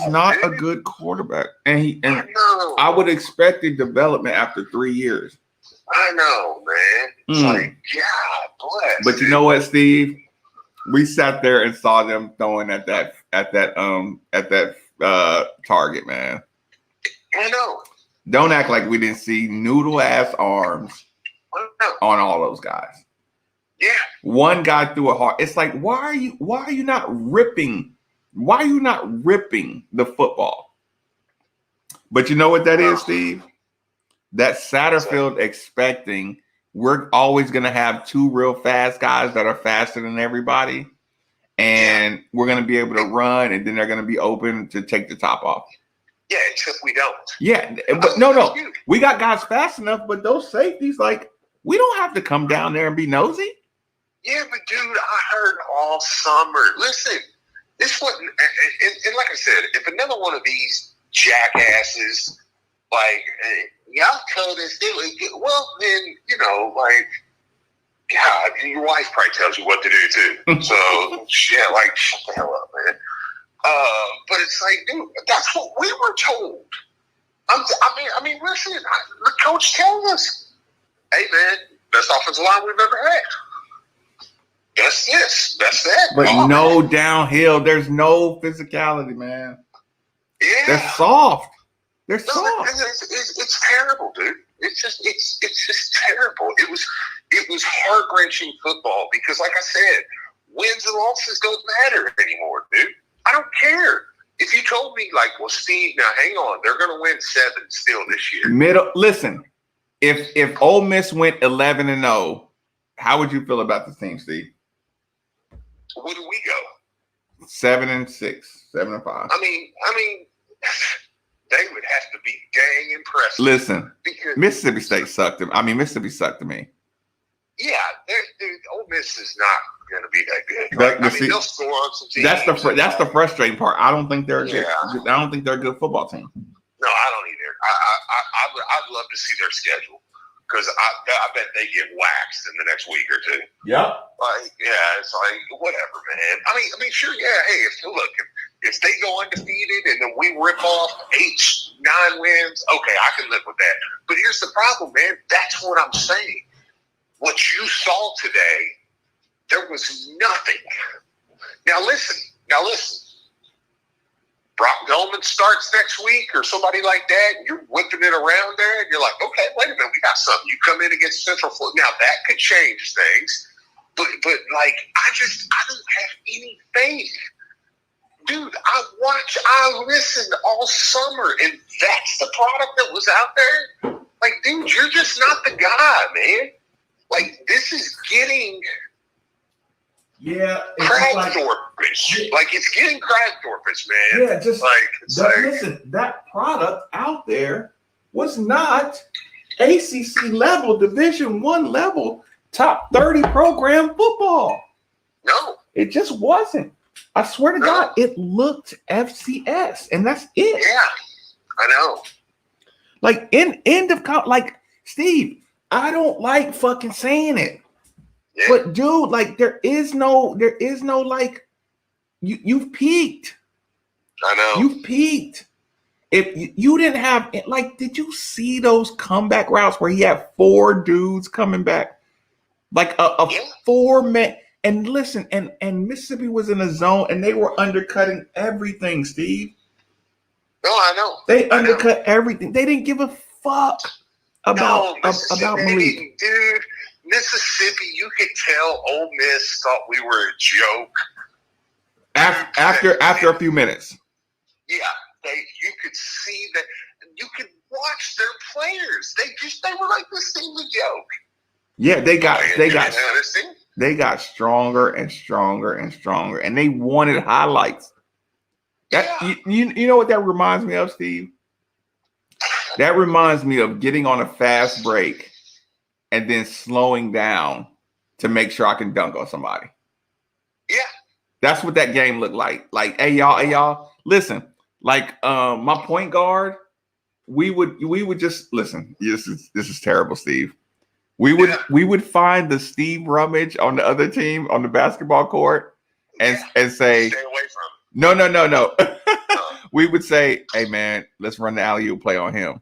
A: not a good quarterback, and I would expect a development after 3 years.
D: I know, man. It's like, God bless.
A: But you know what, Steve? We sat there and saw them throwing at that target, man.
D: I know.
A: Don't act like we didn't see noodle ass arms on all those guys.
D: Yeah.
A: One guy threw a hard. It's like, why are you not ripping? Why are you not ripping the football? But you know what that is, Steve? That Satterfield expecting we're always going to have two real fast guys that are faster than everybody, and we're going to be able to run, and then they're going to be open to take the top off.
D: Yeah, except we don't.
A: Yeah, but no. We got guys fast enough, but those safeties, like, we don't have to come down there and be nosy.
D: Yeah, but dude, I heard all summer. Listen, this wasn't, and like I said, if another one of these jackasses, like, y'all told us, well, then, like, God, your wife probably tells you what to do too. So, yeah, like, shut the hell up, man. But it's like, dude, that's what we were told. I mean, listen, the coach tells us, hey, man, best offensive line we've ever had. That's this. That's that.
A: But no downhill. There's no physicality, man.
D: Yeah.
A: They're soft. They're soft.
D: It's terrible, dude. It's just terrible. It was heart-wrenching football because, like I said, wins and losses don't matter anymore, dude. I don't care. If you told me, like, well, Steve, now hang on, they're going to win 7 still this year.
A: Listen, if Ole Miss went 11-0, how would you feel about this team, Steve?
D: Where do we go?
A: 7-6, 7-5.
D: I mean, they would have to be dang impressive.
A: Listen, Mississippi State sucked them. I mean, Mississippi sucked to me.
D: Yeah, Ole Miss is not going to be that good. They'll score on some teams.
A: That's the frustrating part. I don't think they're a good football team.
D: No, I don't either. I'd love to see their schedule because I bet they get waxed in the next week or two.
A: Yeah.
D: Like, yeah, it's like whatever, man. I mean, sure, yeah. Hey, if they go undefeated and then we rip off 8-9 wins, okay, I can live with that. But here's the problem, man. That's what I'm saying. What you saw today, there was nothing. Now listen. Brock Goldman starts next week or somebody like that. You're whipping it around there, and you're like, okay, wait a minute, we got something. You come in against Central Florida. Now that could change things, but like I don't have any faith, dude. I listened all summer, and that's the product that was out there. Like, dude, you're just not the guy, man. Like, this is getting Cragthorpe-ish. Like, it's getting Cragthorpe-ish, man.
A: Yeah, just listen, that product out there was not ACC level, Division I level, top 30 program football.
D: No.
A: It just wasn't. I swear to God, it looked FCS, and that's it.
D: Yeah, I know.
A: Like, like, Steve, I don't like fucking saying it. Yeah. But dude, like there is no like you've peaked.
D: I know.
A: You've peaked. If you didn't have like, did you see those comeback routes where he had 4 dudes coming back? Like a 4-man, and listen, and Mississippi was in a zone and they were undercutting everything, Steve.
D: No, I know.
A: They undercut everything. They didn't give a fuck about
D: Mississippi,
A: Malik.
D: dude. Mississippi, you could tell Ole Miss thought we were a joke.
A: After a few minutes.
D: Yeah, you could see that. You could watch their players. They were like, this thing's a joke.
A: Yeah, they got stronger and stronger and stronger, and they wanted highlights. You know what that reminds me of, Steve? That reminds me of getting on a fast break and then slowing down to make sure I can dunk on somebody.
D: Yeah.
A: That's what that game looked like. Like, hey y'all, listen. Like, my point guard, we would just listen. This is terrible, Steve. We would find the Steve Rummage on the other team on the basketball court and say,
D: stay away from him.
A: No. We would say, hey man, let's run the alley-oop play on him.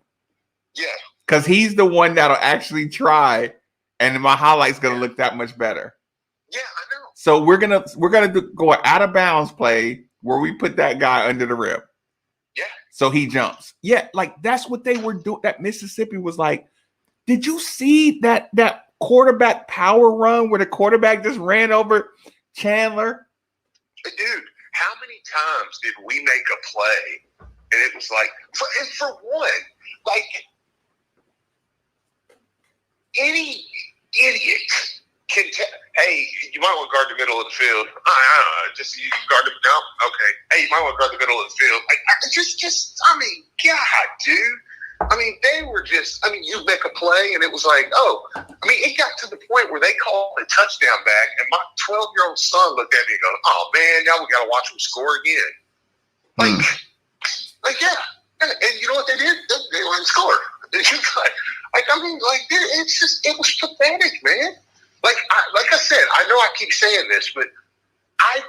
D: Yeah.
A: Because he's the one that'll actually try, and my highlight's gonna look that much better.
D: Yeah, I know.
A: So we're gonna go an out of bounds play where we put that guy under the rim.
D: Yeah.
A: So he jumps. Yeah, like that's what they were doing. That Mississippi was like, did you see that quarterback power run where the quarterback just ran over Chandler?
D: Dude, how many times did we make a play and it was like, for one, like any idiot can tell, hey, you might want to guard the middle of the field. I don't know, just you guard the no, okay. Hey, you might want to guard the middle of the field. I mean, God, dude. I mean, they were just, you make a play and it was like, it got to the point where they called a touchdown back and my 12-year-old son looked at me and goes, oh man, now we got to watch them score again. Like, yeah. And you know what they did? They went and scored. It's just, it was pathetic, man. Like I said, I know I keep saying this, but I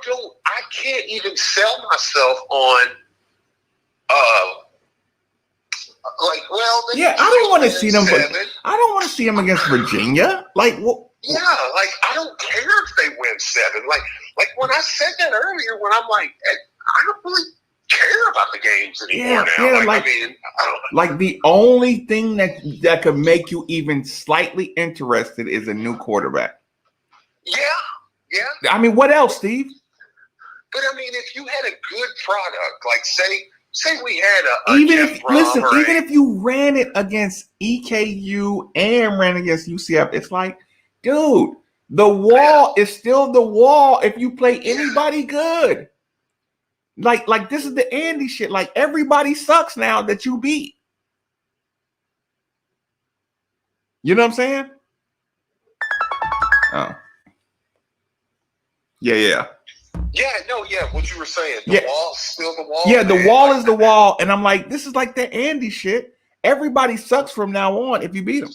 D: can't even sell myself on,
A: I don't want to see them. I don't want to see them against Virginia. Like, what?
D: Yeah, like I don't care if they win 7. Like when I said that earlier, when I'm like, I don't really care about the games anymore now.
A: Yeah,
D: I don't.
A: Like the only thing that could make you even slightly interested is a new quarterback.
D: Yeah.
A: I mean, what else, Steve?
D: But I mean, if you had a good product, like say we had even
A: if you ran it against EKU and ran against UCF, it's like, dude, the wall is still the wall if you play anybody good. Like this is the Andy shit. Like everybody sucks now that you beat. You know what I'm saying? Oh. Yeah.
D: What you were saying. The wall's still the wall.
A: Yeah, the wall is the wall. And I'm like, this is like the Andy shit. Everybody sucks from now on if you beat them.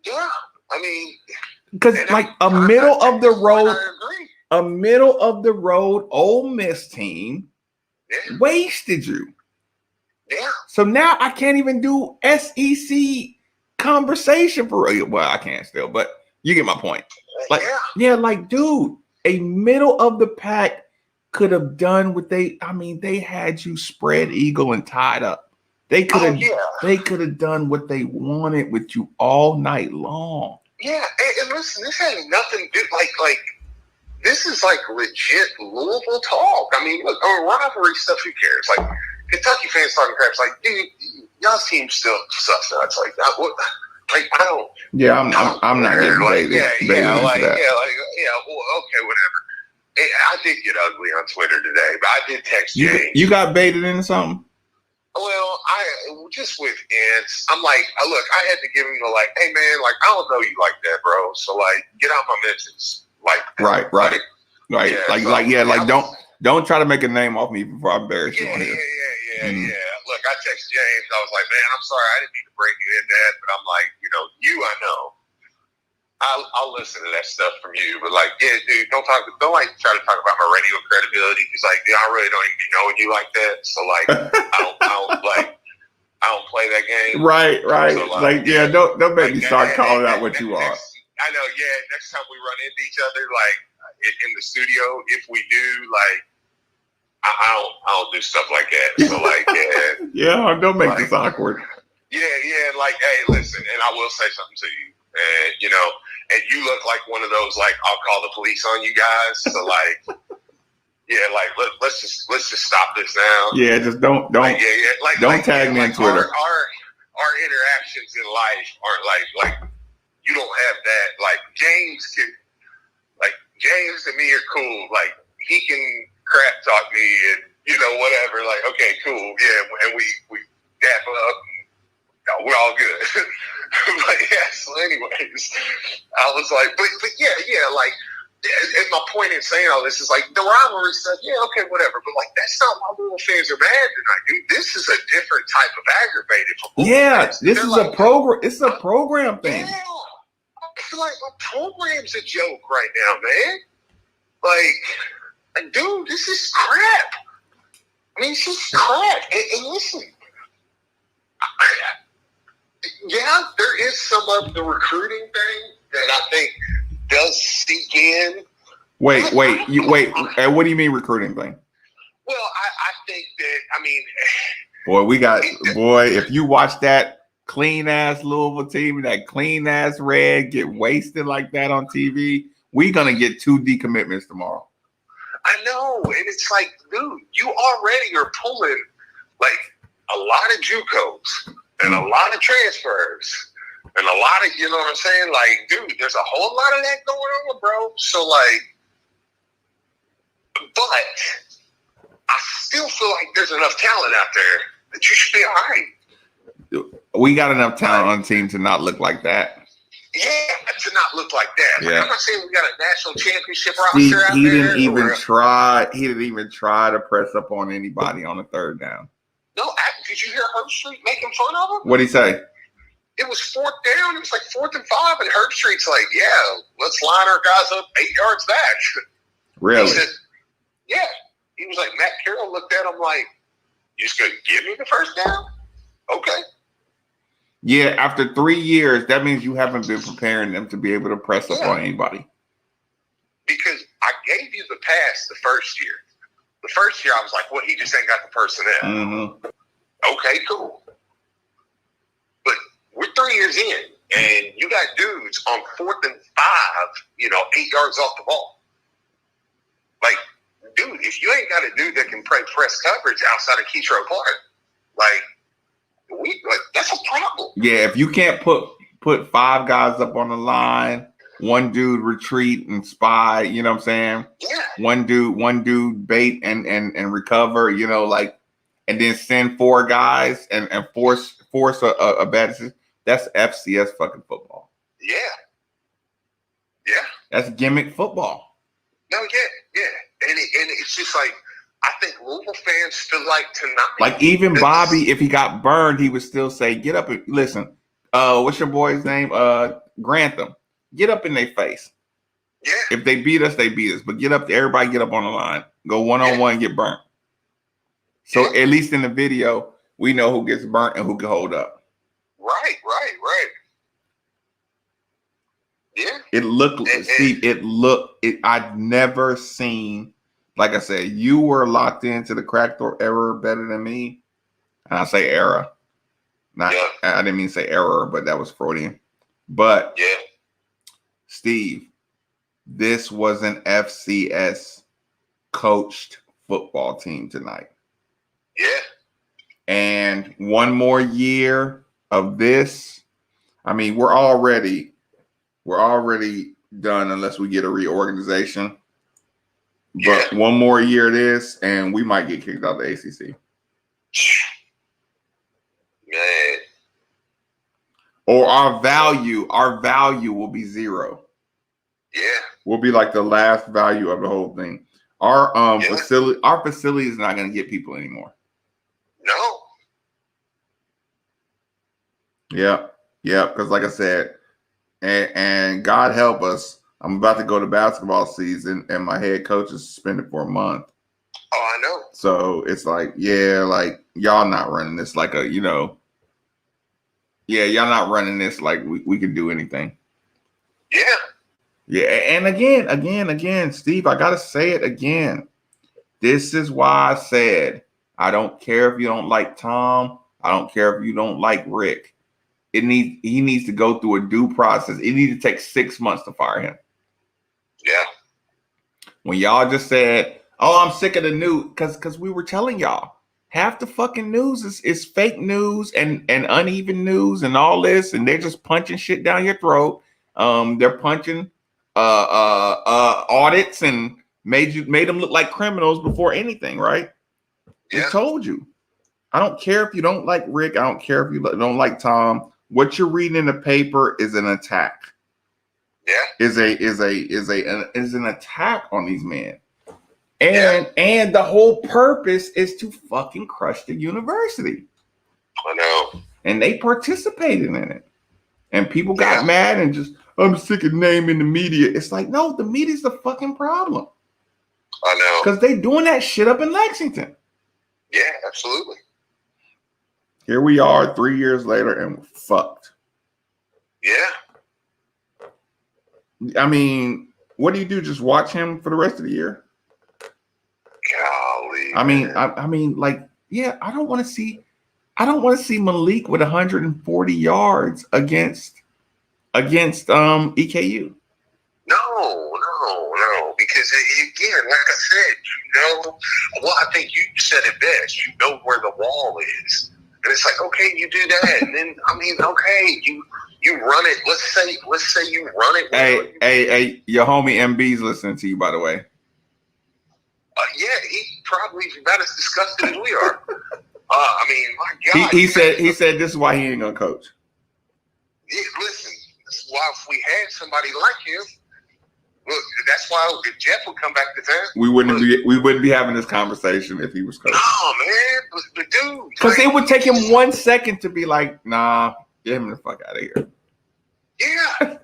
D: Yeah. I mean,
A: because like a middle of the road Ole Miss team wasted you.
D: Yeah.
A: So now I can't even do SEC conversation for real. Well, I can't still, but you get my point. Like, like, dude, a middle of the pack could have done what they had you spread eagle and tied up. They could have done what they wanted with you all night long.
D: Yeah, and listen, this has nothing to do like this is like legit Louisville talk. I mean, look, rivalry stuff, who cares? Like Kentucky fans talking crap, it's like, dude, y'all's team still sucks nuts. Like I don't.
A: Yeah, I'm not getting baited.
D: Well, okay, whatever. I did get ugly on Twitter today, but I did text James.
A: You got baited into something?
D: Well, just with Ince, I'm like, look, I had to give him the like, hey man, like I don't know you like that, bro. So like, get out my mentions, like that.
A: Right.
D: Yeah,
A: don't try to make a name off me before I embarrass you on here.
D: Yeah. Look, I texted James. I was like, man, I'm sorry, I didn't mean to bring you in that, but I'm like, I know. I'll listen to that stuff from you, but like, yeah, dude, don't try to talk about my radio credibility because like, I really don't even be knowing you like that. So like, I don't play that game.
A: Right. So, don't make me start calling out what you are.
D: I know. Yeah. Next time we run into each other, like in the studio, if we do, like, I don't do stuff like that. So like, yeah,
A: Yeah, don't make
D: Like-
A: this awkward.
D: yeah. Like, hey, listen, and I will say something to you, and and you look like one of those like I'll call the police on you guys. So like, yeah, like let's just stop this now.
A: Yeah, just don't
D: Like, like
A: don't tag me on Twitter.
D: Our interactions in life aren't like you don't have that. Like James and me are cool. Like he can crap talk me and whatever. Like okay, cool, yeah, and we dap up. And, we're all good. But yeah. So anyways, I was like, but yeah, like. And my point in saying all this is like the rivalry stuff. Yeah, okay, whatever. But like that's not why Louisville fans are mad tonight, dude. This is a different type of aggravated.
A: Yeah,
D: fans.
A: this
D: They're
A: is
D: like,
A: a program. It's a program thing.
D: Yeah, I feel like my program's a joke right now, man. Like, dude, this is crap. I mean, it's just crap. And listen, yeah, there is some of the recruiting thing that I think does sink in.
A: Wait. And what do you mean recruiting thing?
D: Well, I think that, I mean,
A: Boy, if you watch that clean ass Louisville team, that clean ass red get wasted like that on TV, we gonna get 2 decommitments tomorrow.
D: I know, and it's like, dude, you already are pulling like a lot of JUCOs and a lot of transfers. And a lot of, you know what I'm saying? Like, dude, there's a whole lot of that going on, bro. So, like, but I still feel like there's enough talent out there that you should be all right.
A: We got enough talent on the team to not look like that.
D: Yeah, to not look like that. Like,
A: Yeah.
D: I'm not saying we got a national championship
A: He
D: roster out
A: didn't
D: there.
A: even
D: or-
A: try. He didn't even try to press up on anybody on the 3rd down.
D: No, did you hear Herbstreit making fun of him?
A: What'd he say?
D: It was 4th down. It was like 4th and 5, and Herbstreit's like, yeah, let's line our guys up 8 yards back.
A: Really?
D: He said, yeah. He was like, Matt Carroll looked at him like, you just going to give me the 1st down? Okay.
A: Yeah, after 3 years, that means you haven't been preparing them to be able to press up on anybody.
D: Because I gave you the pass the first year. The first year, I was like, well, he just ain't got the personnel.
A: Mm-hmm.
D: Okay, cool. But we're 3 years in, and you got dudes on 4th and 5, 8 yards off the ball. Like, dude, if you ain't got a dude that can play press coverage outside of Keetro Clark, that's a problem.
A: Yeah, if you can't put 5 guys up on the line, one dude retreat and spy, you know what I'm saying?
D: Yeah.
A: One dude bait and recover, and then send 4 guys and force a bad decision. That's FCS fucking football.
D: Yeah. Yeah.
A: That's gimmick football.
D: No, yeah. And it's just like, I think Louisville fans feel like tonight.
A: Like even Bobby, if he got burned, he would still say, get up and listen. What's your boy's name? Grantham. Get up in their face.
D: Yeah.
A: If they beat us, they beat us. But get up, everybody get up on the line. Go one-on-one, get burnt. So at least in the video, we know who gets burnt and who can hold up.
D: Right. Yeah.
A: It looked, Steve, I'd never seen, like I said, you were locked into the crack door era better than me. And I say era. I didn't mean to say error, but that was Freudian. But
D: yeah.
A: Steve, this was an FCS coached football team tonight.
D: Yeah.
A: And one more year of this, I mean, we're already done unless we get a reorganization. But one more year of this, and we might get kicked out of the ACC.
D: Man.
A: Or our value will be 0.
D: Yeah.
A: We'll be like the last value of the whole thing. Our facility is not going to get people anymore.
D: No.
A: Yeah. Because like I said, and God help us, I'm about to go to basketball season, and my head coach is suspended for a month.
D: Oh, I know.
A: So it's like, y'all not running this like y'all not running this like we can do anything.
D: Yeah.
A: Yeah, and again, Steve, I gotta say it again. This is why I said I don't care if you don't like Tom. I don't care if you don't like Rick. He needs to go through a due process. It needs to take 6 months to fire him.
D: Yeah.
A: When y'all just said, "Oh, I'm sick of the news," because we were telling y'all half the fucking news is fake news and uneven news and all this, and they're just punching shit down your throat. They're punching audits and made them look like criminals before anything, right?
D: Yeah.
A: I told you. I don't care if you don't like Rick. I don't care if you don't like Tom. What you're reading in the paper is an attack.
D: Yeah.
A: Is an attack on these men. And the whole purpose is to fucking crush the university.
D: I know.
A: And they participated in it. And people got mad and just, I'm sick of naming the media. It's like, no, the media's the fucking problem.
D: I know.
A: Because they doing that shit up in Lexington.
D: Yeah, absolutely.
A: Here we are 3 years later and we're fucked.
D: Yeah.
A: I mean, what do you do? Just watch him for the rest of the year?
D: Golly.
A: I mean, like, yeah, I don't want to see Malik with 140 yards against EKU.
D: No. Because again, like I said, well, I think you said it best. You know where the wall is. And it's like, okay, you do that. And then, okay, you run it. Let's say you run it.
A: Hey, your homie MB's listening to you, by the way.
D: Yeah, he probably about as disgusted as we are. My God.
A: He said this is why he ain't gonna coach.
D: Yeah, listen, that's why if we had somebody like him, look, that's why if Jeff would come back to town.
A: We wouldn't be having this conversation if he was coaching.
D: No, man, but dude,
A: because it would take him 1 second to be like, nah, get him the fuck out of here.
D: Yeah.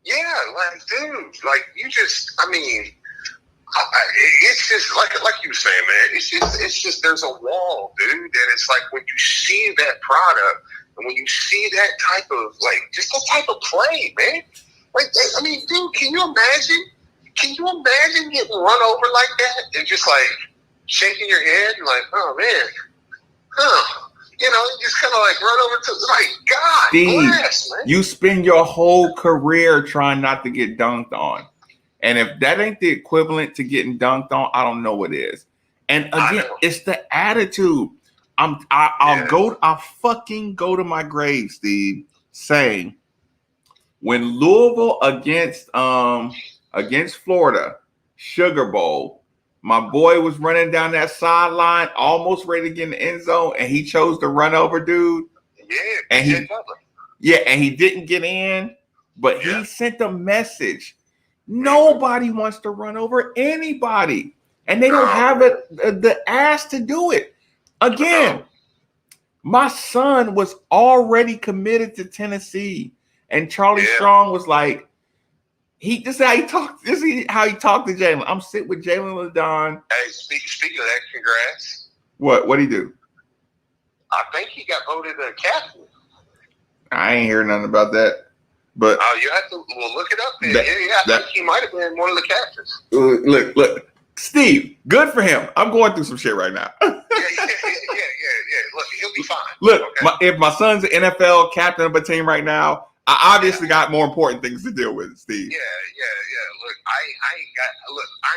D: Yeah, like, dude, like, you just, it's just like you were saying, man. It's just there's a wall, dude, and it's like when you see that product and when you see that type of just that type of play, man. Like, dude, can you imagine? Can you imagine getting run over like that and just like shaking your head and like, oh man, you just kind of like run over to God
A: Steve,
D: bless, man.
A: You spend your whole career trying not to get dunked on. And if that ain't the equivalent to getting dunked on, I don't know what is. And again, it's the attitude. I'll fucking go to my grave, Steve, saying when Louisville against Florida, Sugar Bowl, my boy was running down that sideline, almost ready to get in the end zone, and he chose to run over dude.
D: Yeah,
A: and he didn't get in, but he sent a message. Nobody wants to run over anybody, and they don't have the ass to do it. Again, my son was already committed to Tennessee, and Charlie Strong was like, this is how he talked. This is how he talked to Jalen. I'm sitting with Jalen LaDon.
D: Hey, speaking of that, congrats.
A: What'd he do?
D: I think he got voted a captain.
A: I ain't hearing nothing about that. But
D: you have to look it up. I think he might have been one of the captains.
A: Look, Steve, good for him. I'm going through some shit right now.
D: Yeah. Look, he'll be fine.
A: Look,
D: okay?
A: If my son's an NFL captain of a team right now, I obviously got more important things to deal with, Steve.
D: Yeah. Look, I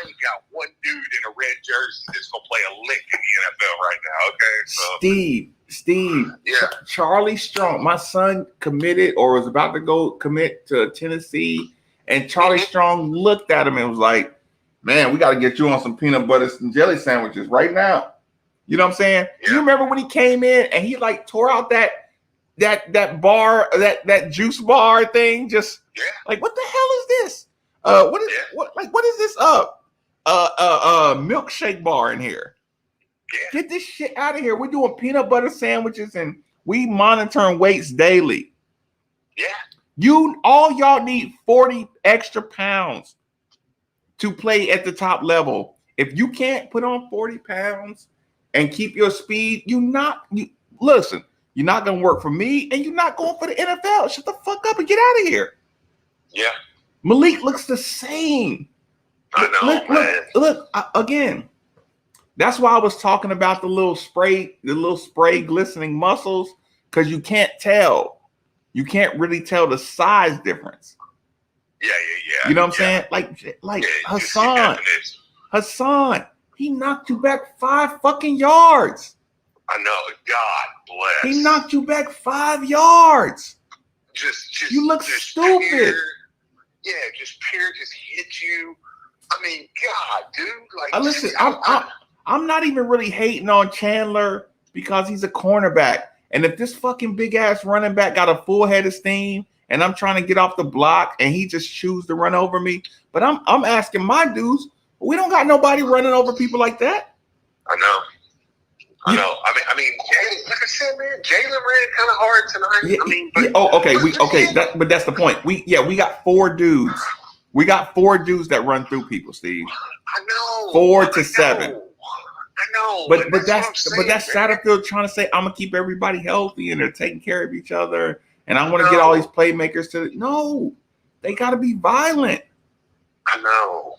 D: ain't got one dude in a red jersey that's gonna play a lick in the NFL right now. Okay, so Steve, Charlie Strong, my son committed or was about to go commit to Tennessee, and Charlie Strong looked at him and was like, "Man, we got to get you on some peanut butter and jelly sandwiches right now." You know what I'm saying? Yeah.
A: You remember when he came in and he like tore out that bar, that juice bar thing? Just like, what the hell is this? What is this milkshake bar in here? Yeah. Get this shit out of here. We're doing peanut butter sandwiches and we monitoring weights daily. Yeah. All y'all need 40 extra pounds to play at the top level. If you can't put on 40 pounds and keep your speed, listen, you're not going to work for me and you're not going for the NFL. Shut the fuck up and get out of here.
D: Yeah.
A: Malik looks the same.
D: I know, man.
A: Look, again. That's why I was talking about the little spray glistening muscles, because you can't tell. You can't really tell the size difference.
D: Yeah.
A: You know what I'm saying? Like Hassan, he knocked you back 5 fucking yards.
D: I know. God bless.
A: He knocked you back 5 yards.
D: Just
A: you look stupid.
D: Just hit you. I mean, God, dude. Like,
A: listen, I'm not even really hating on Chandler because he's a cornerback. And if this fucking big ass running back got a full head of steam and I'm trying to get off the block and he just chooses to run over me, but I'm asking my dudes, we don't got nobody running over people like that.
D: I know. I know. I mean, like I said, man, Jalen ran kind of hard tonight.
A: But that's the point. We got 4 dudes. We got 4 dudes that run through people, Steve.
D: I know.
A: 4 to 7.
D: I know.
A: But that's Satterfield trying to say I'm gonna keep everybody healthy and they're taking care of each other, and I want to get all these playmakers to no, they got to be violent.
D: I know.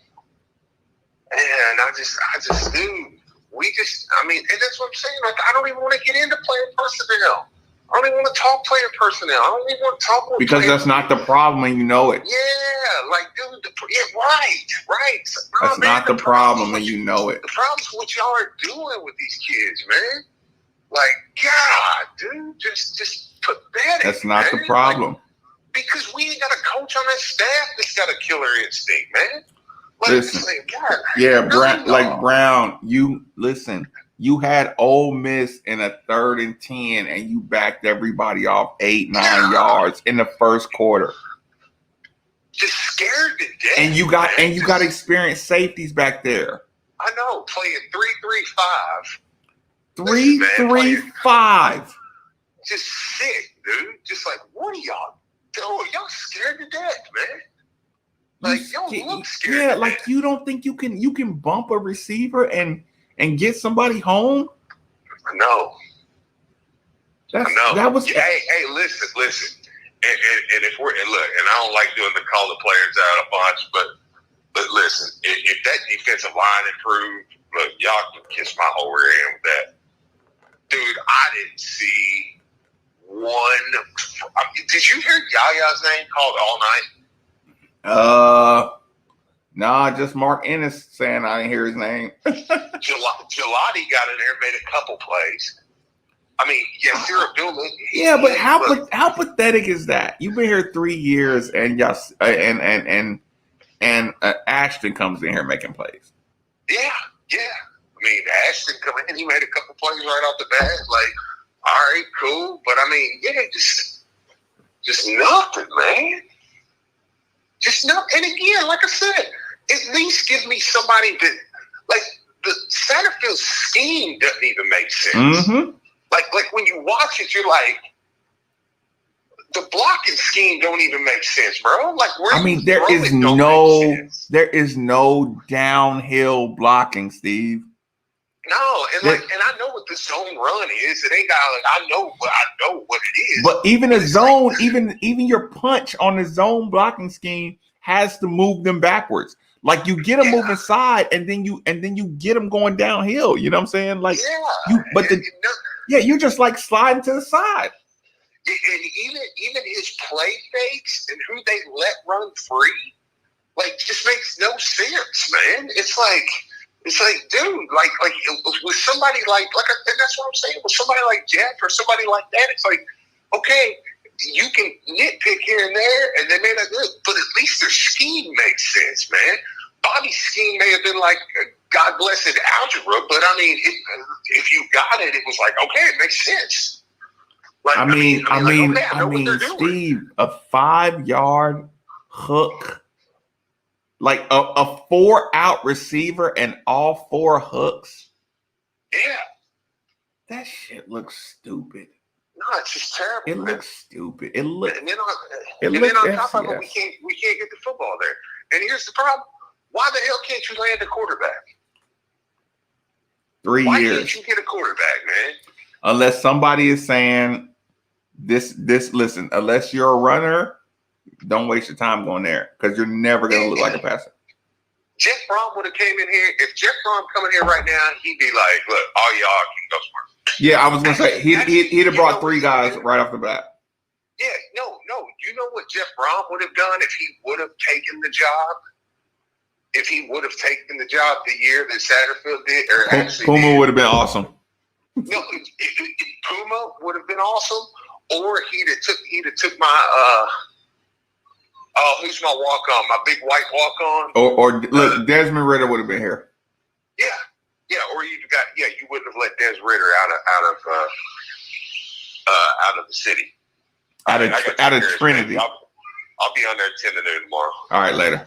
D: And I just dude, I mean, and that's what I'm saying. Like, I don't even want to get into player personnel. I don't even want to talk player personnel. I don't even want to talk
A: because that's not the problem, and you know it.
D: Yeah, like, dude, right.
A: That's not the problem, and you know it.
D: The problem's what y'all are doing with these kids, man. Like, God, dude, just pathetic.
A: That's not the problem.
D: Like, because we ain't got a coach on that staff that's got a killer instinct, man. Like,
A: listen, Brown, you listen. You had Ole Miss in a 3rd and 10, and you backed everybody off 8-9 yards in the first quarter.
D: Just scared to death.
A: And you got experienced safeties back there.
D: I know, playing 3-3-5.
A: 3-3-5.
D: Just sick, dude. Just like, what are y'all doing? Y'all scared to death, man. Like, y'all look scared.
A: Yeah, like you don't think you can bump a receiver and get somebody home?
D: I know.
A: That was.
D: Hey, listen. And if look, and I don't like doing the call the players out a bunch, but listen, if that defensive line improved, look, y'all can kiss my whole rear end with that. Dude, I didn't see one. Did you hear Yaya's name called all night?
A: Nah, just Mark Ennis saying I didn't hear his name.
D: Gelati got in there and made a couple plays. I mean, yes, you're a building.
A: Yeah, but how pathetic is that? You've been here 3 years, and Ashton comes in here making plays.
D: Yeah. I mean, Ashton come in, he made a couple plays right off the bat. Like, all right, cool. But I mean, yeah, just nothing, man. Just nothing. And again, like I said, at least give me somebody that, like, the Satterfield scheme doesn't even make sense.
A: Mm-hmm.
D: Like when you watch it, you're like, the blocking scheme don't even make sense, bro. Like,
A: there is no downhill blocking, Steve.
D: No, and I know what the zone run is. It ain't got I know what it is.
A: But even a zone, like, even your punch on the zone blocking scheme has to move them backwards. Like, you get them moving side, and then you get them going downhill. You know what I'm saying? Like, you're just like sliding to the side.
D: And even his play fakes and who they let run free, like, just makes no sense, man. It's like, dude, like with somebody like and that's what I'm saying. With somebody like Jeff or somebody like that, it's like, okay, you can nitpick here and there, and they may not do it, but at least their scheme makes sense, man. Bobby's scheme may have been like God blessed algebra, but I mean, if you got it, it was like, okay, it makes sense. Like, I mean,
A: Steve, a 5-yard hook, like a 4-out receiver and all 4 hooks.
D: Yeah,
A: that shit looks stupid.
D: No, it's just terrible.
A: It looks stupid. And then
D: on top of it, we can't get the football there. And here's the problem: why the hell can't you land a quarterback?
A: 3 years.
D: Why can't you get a quarterback, man?
A: Unless somebody is saying this. Listen, unless you're a runner, don't waste your time going there because you're never going to look like a passer.
D: Jeff Brom would have came in here. If Jeff Brom coming here right now, he'd be like, "Look, all y'all can go smart."
A: Yeah, I was gonna say he'd have brought 3 guys right off the bat.
D: Yeah, no. You know what Jeff Brom would have done if he would have taken the job? If he would have taken the job the year that Satterfield did, or actually
A: Puma would have been awesome.
D: No, Puma would have been awesome, or he'd have took my who's my walk on, my big white walk on,
A: or look, Desmond Ritter would have been here.
D: Yeah, or you wouldn't have let Des Ritter out of the city.
A: Out of Trinity.
D: I'll be on there 10 to noon tomorrow.
A: All right, later.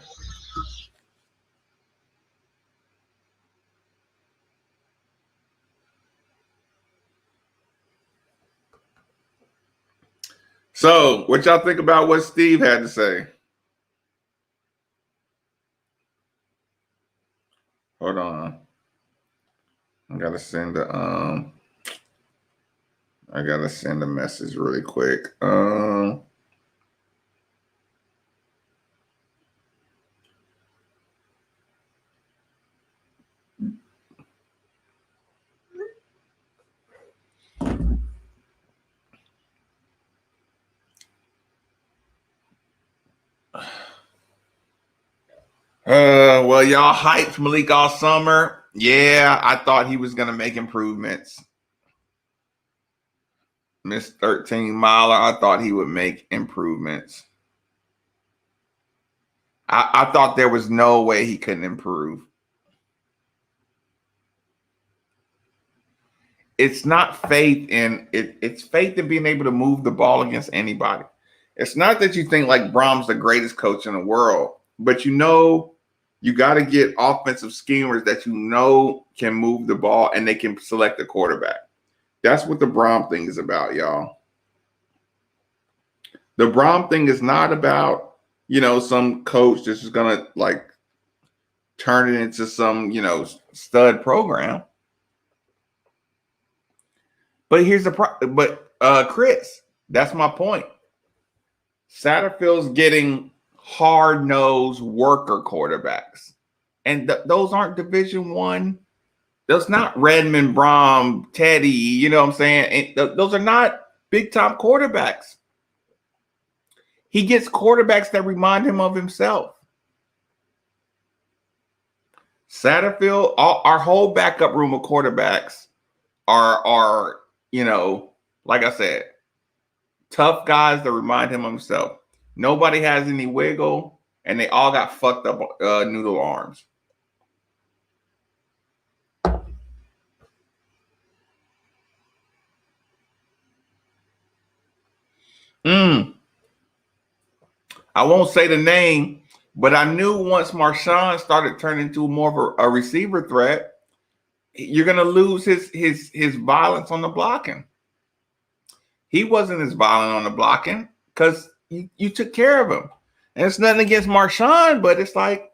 A: So, what y'all think about what Steve had to say? Hold on. I gotta send a message really quick. Well, y'all hyped Malik all summer. Yeah, I thought he was gonna make improvements. Miss 13 miler, I thought he would make improvements. I thought there was no way he couldn't improve. It's not faith in it. It's faith in being able to move the ball against anybody. It's not that you think like Brom's the greatest coach in the world, but you got to get offensive schemers that can move the ball and they can select a quarterback. That's what the Brom thing is about, y'all. The Brom thing is not about, some coach that's just going to like turn it into some, stud program. But here's Chris, that's my point. Satterfield's getting hard-nosed worker quarterbacks. And those aren't Division One. Those not Redmond, Brom, Teddy, you know what I'm saying? And those are not big-time quarterbacks. He gets quarterbacks that remind him of himself. Satterfield, our whole backup room of quarterbacks are like I said, tough guys that remind him of himself. Nobody has any wiggle, and they all got fucked up noodle arms. I won't say the name, but I knew once Marshawn started turning into more of a receiver threat, you're gonna lose his violence on the blocking. He wasn't as violent on the blocking because you took care of him. And it's nothing against Marshawn, but it's like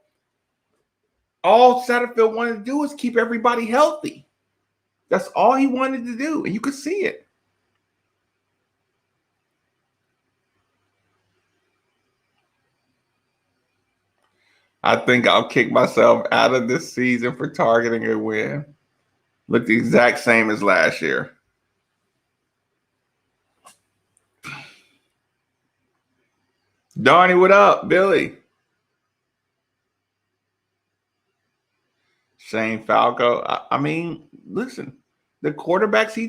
A: all Satterfield wanted to do was keep everybody healthy. That's all he wanted to do, and you could see it. I think I'll kick myself out of this season for targeting a win. Looked the exact same as last year. Darnie, what up? Billy. Shane Falco. I mean, listen, the quarterbacks he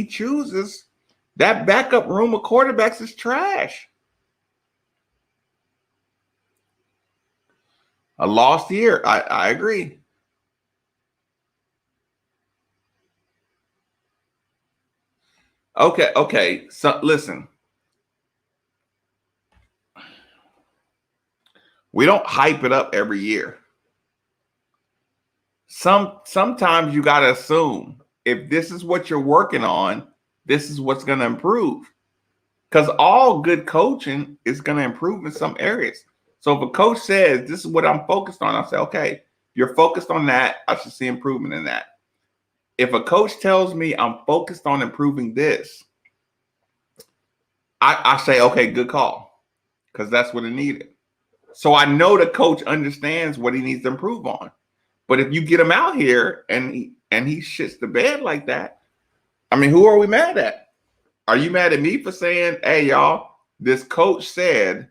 A: chooses, that backup room of quarterbacks is trash. A lost year. I agree. Okay. So listen. We don't hype it up every year. Sometimes you got to assume if this is what you're working on, this is what's going to improve. Because all good coaching is going to improve in some areas. So if a coach says, this is what I'm focused on, I'll say, okay, if you're focused on that, I should see improvement in that. If a coach tells me I'm focused on improving this, I say, okay, good call. Because that's what it needed. So I know the coach understands what he needs to improve on. But if you get him out here and he shits the bed like that, I mean, who are we mad at? Are you mad at me for saying, hey, y'all, this coach said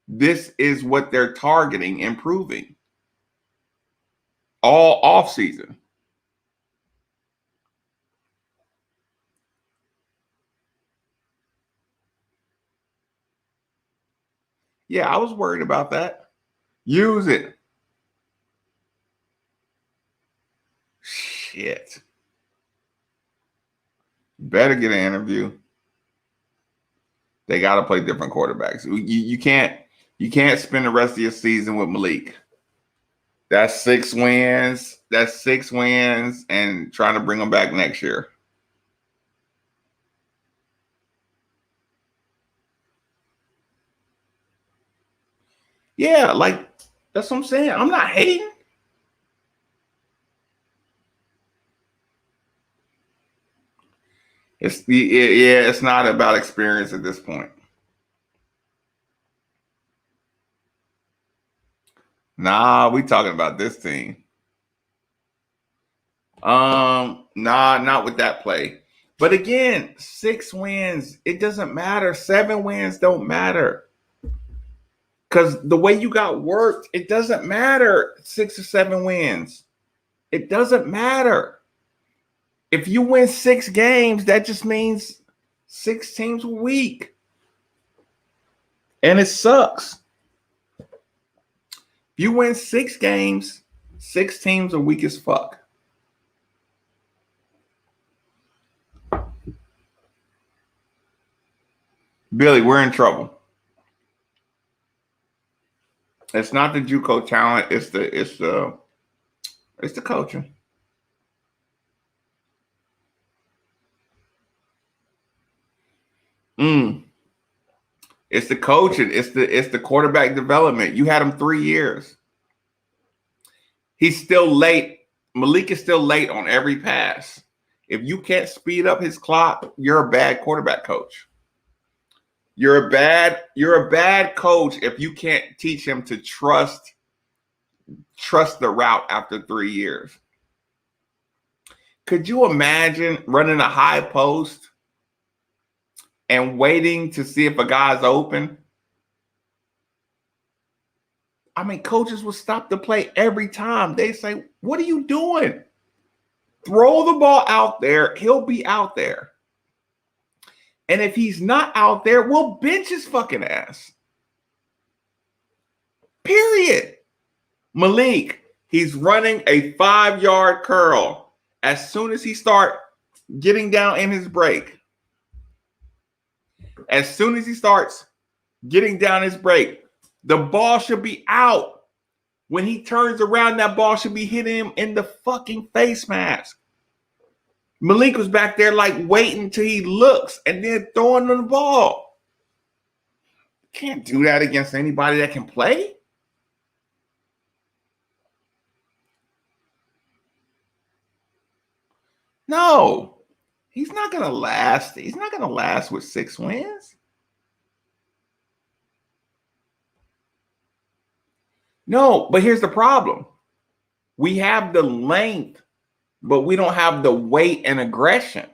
A: this is what they're targeting, improving all off season? Yeah, I was worried about that. Use it. Shit. Better get an interview. They got to play different quarterbacks. You can't spend the rest of your season with Malik. That's 6 wins. That's 6 wins and trying to bring them back next year. Yeah, like that's what I'm saying. I'm not hating. It's not about experience at this point. Nah, we talking about this team. Nah, not with that play. But again, 6 wins, it doesn't matter. 7 wins don't matter. Because the way you got worked, it doesn't matter 6 or 7 wins. It doesn't matter. If you win 6 games, that just means 6 teams were weak. And it sucks. If you win 6 games, 6 teams are weak as fuck. Billy, we're in trouble. It's not the JUCO talent, it's the coaching. It's the coaching. It's the quarterback development. You had him 3 years. He's still late. Malik is still late on every pass. If you can't speed up his clock, you're a bad quarterback coach. You're a bad coach if you can't teach him to trust the route after 3 years. Could you imagine running a high post and waiting to see if a guy's open? I mean, coaches will stop the play every time. They say, what are you doing? Throw the ball out there. He'll be out there. And if he's not out there, we'll bench his fucking ass. Period. Malik, he's running a 5-yard curl. As soon as he starts getting down in his break, the ball should be out. When he turns around, that ball should be hitting him in the fucking face mask. Malik was back there like waiting till he looks and then throwing the ball. Can't do that against anybody that can play. No, he's not going to last. He's not going to last with 6 wins. No, but here's the problem. We have the length, but we don't have the weight and aggression.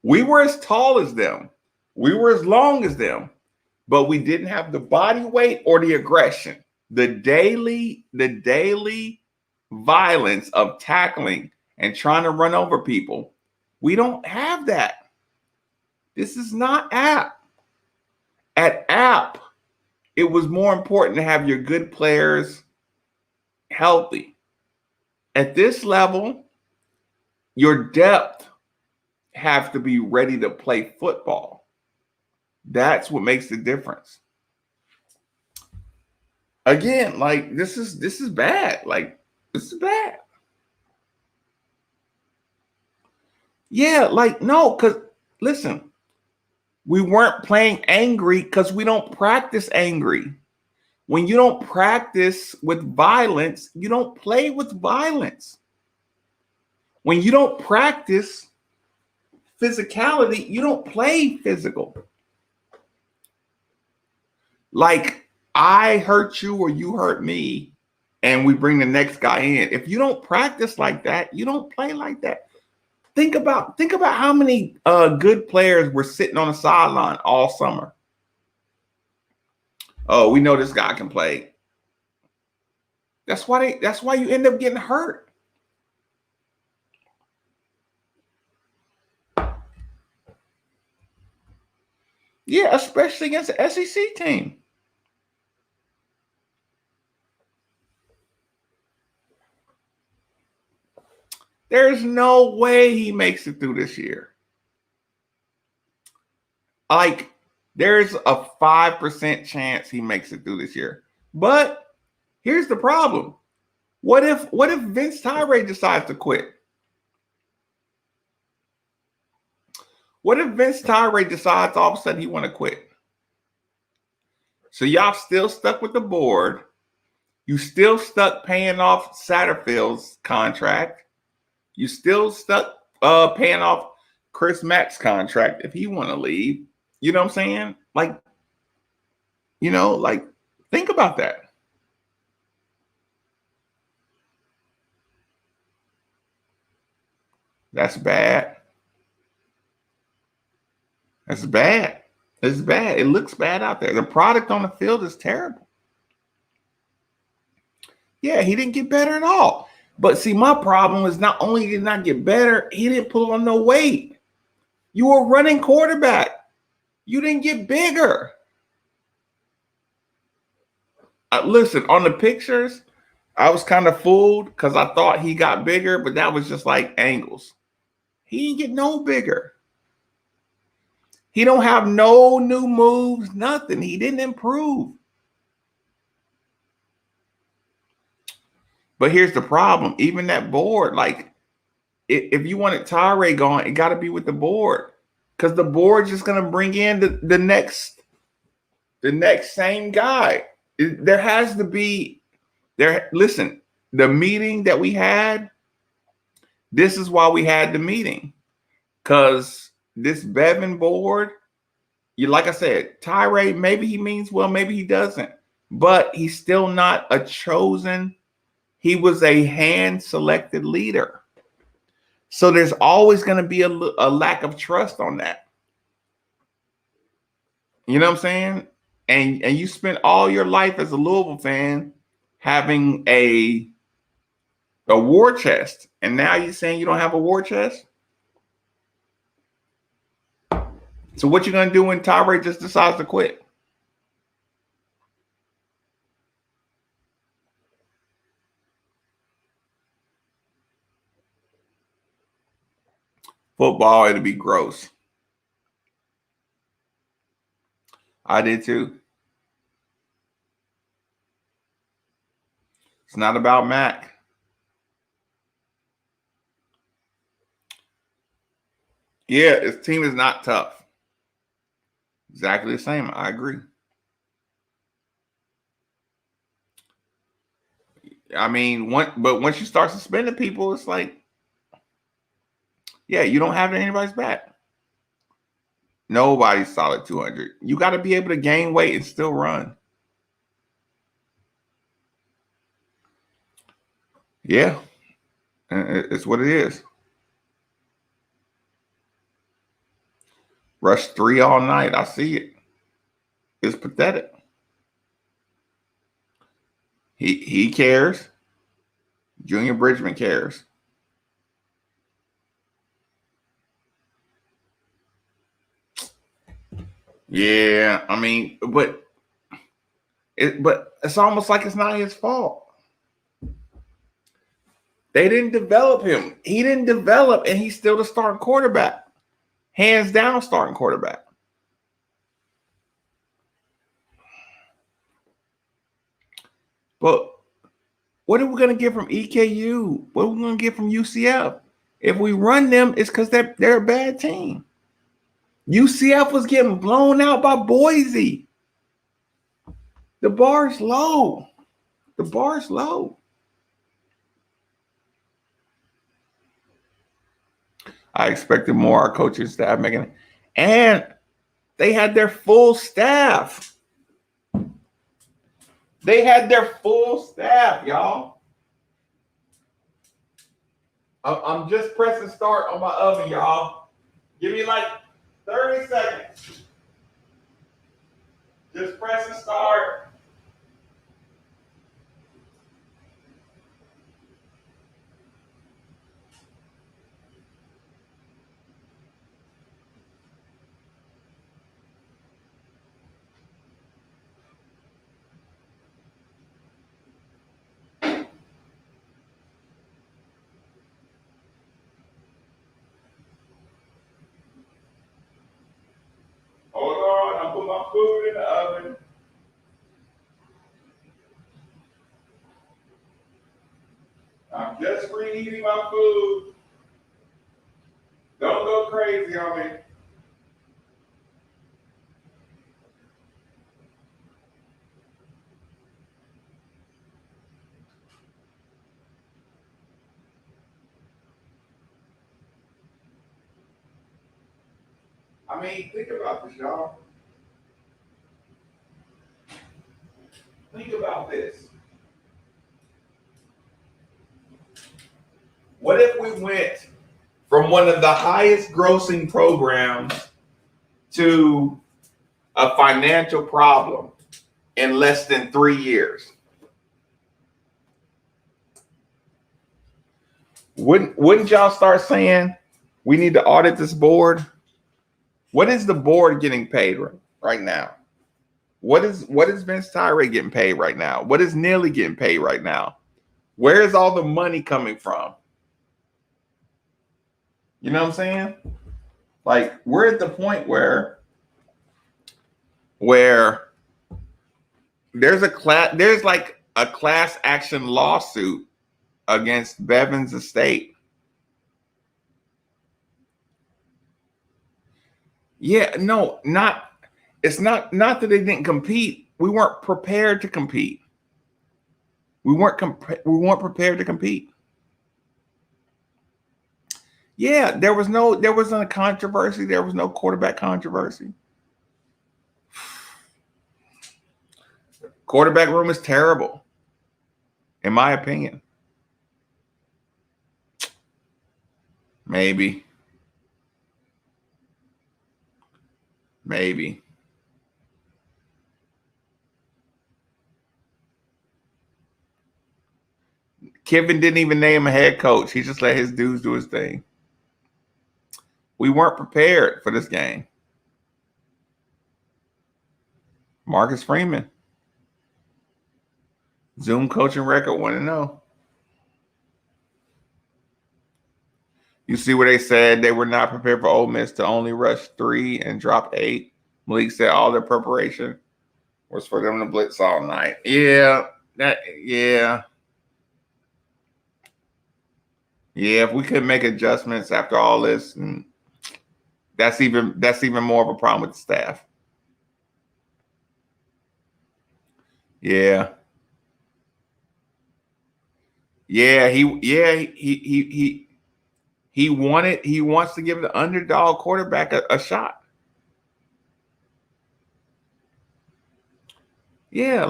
A: We were as tall as them. We were as long as them, but we didn't have the body weight or the aggression. The daily violence of tackling and trying to run over people. We don't have that. This is not App. At App, it was more important to have your good players healthy. At this level, your depth has to be ready to play football. That's what makes the difference. Again, like this is bad. Like this is bad. Yeah, like no, because listen, we weren't playing angry because we don't practice angry. When you don't practice with violence, you don't play with violence. When you don't practice physicality, you don't play physical. Like, I hurt you or you hurt me, and we bring the next guy in. If you don't practice like that, you don't play like that. Think about how many good players were sitting on the sideline all summer. Oh, we know this guy can play. That's why you end up getting hurt. Yeah, especially against the SEC team. There's no way he makes it through this year. Like, there's a 5% chance he makes it through this year. But here's the problem. What if Vince Tyree decides to quit? What if Vince Tyree decides all of a sudden he want to quit? So y'all still stuck with the board. You still stuck paying off Satterfield's contract. You still stuck paying off Chris Mack's contract if he want to leave. You know what I'm saying? Like, think about that. That's bad. That's bad. It's bad. It looks bad out there. The product on the field is terrible. Yeah, he didn't get better at all. But see, my problem is not only did he not get better, he didn't put on no weight. You were running quarterback. You didn't get bigger. Listen, on the pictures, I was kind of fooled because I thought he got bigger, but that was just like angles. He didn't get no bigger. He don't have no new moves, nothing. He didn't improve. But here's the problem. Even that board, like, if you wanted Tyree gone, it got to be with the board. Because the board's just going to bring in the next same guy. There has to be there. Listen, the meeting that we had, this is why we had the meeting. Because this Bevan board, like I said, Tyree, maybe he means well, maybe he doesn't. But he's still not a chosen. He was a hand-selected leader. So there's always going to be a lack of trust on that. You know what I'm saying? And you spent all your life as a Louisville fan having a war chest. And now you're saying you don't have a war chest? So what you going to do when Tyree just decides to quit? Football, it'll be gross. I did too. It's not about Mac. Yeah, his team is not tough. Exactly the same. I agree. I mean, but once you start suspending people, it's like, yeah, you don't have anybody's back. Nobody's solid 200. You got to be able to gain weight and still run. Yeah, it's what it is. Rush 3 all night. I see it. It's pathetic. He cares. Junior Bridgman cares. Yeah, I mean, but it's almost like it's not his fault. They didn't develop him. He didn't develop, and he's still the starting quarterback. Hands down starting quarterback. But what are we going to get from EKU? What are we going to get from UCF? If we run them, it's because they're a bad team. UCF was getting blown out by Boise. The bar's low. The bar's low. I expected more. Our coaching staff making it. And they had their full staff. They had their full staff, y'all. I'm just pressing start on my oven, y'all. Give me like 30 seconds. Just pressing start. Hold on, I put my food in the oven. I'm just reheating my food. Don't go crazy on me. I mean, think about this, y'all. Think about this. What if we went from one of the highest grossing programs to a financial problem in less than 3 years? Wouldn't y'all start saying we need to audit this board? What is the board getting paid right now? What is Vince Tyree getting paid right now? What is Neely getting paid right now? Where is all the money coming from? You know what I'm saying? Like, we're at the point where there's like a class action lawsuit against Bevan's estate. Yeah, no, it's not that they didn't compete. We weren't prepared to compete. We weren't prepared to compete. Yeah, there wasn't a controversy. There was no quarterback controversy. Quarterback room is terrible, in my opinion. Maybe. Kevin didn't even name a head coach. He just let his dudes do his thing. We weren't prepared for this game. Marcus Freeman. Zoom coaching record 1-0. You see where they said they were not prepared for Ole Miss to only rush 3 and drop 8. Malik said all their preparation was for them to blitz all night. Yeah, yeah, if we could make adjustments after all this, that's even more of a problem with the staff. Yeah. He wants to give the underdog quarterback a shot. Yeah,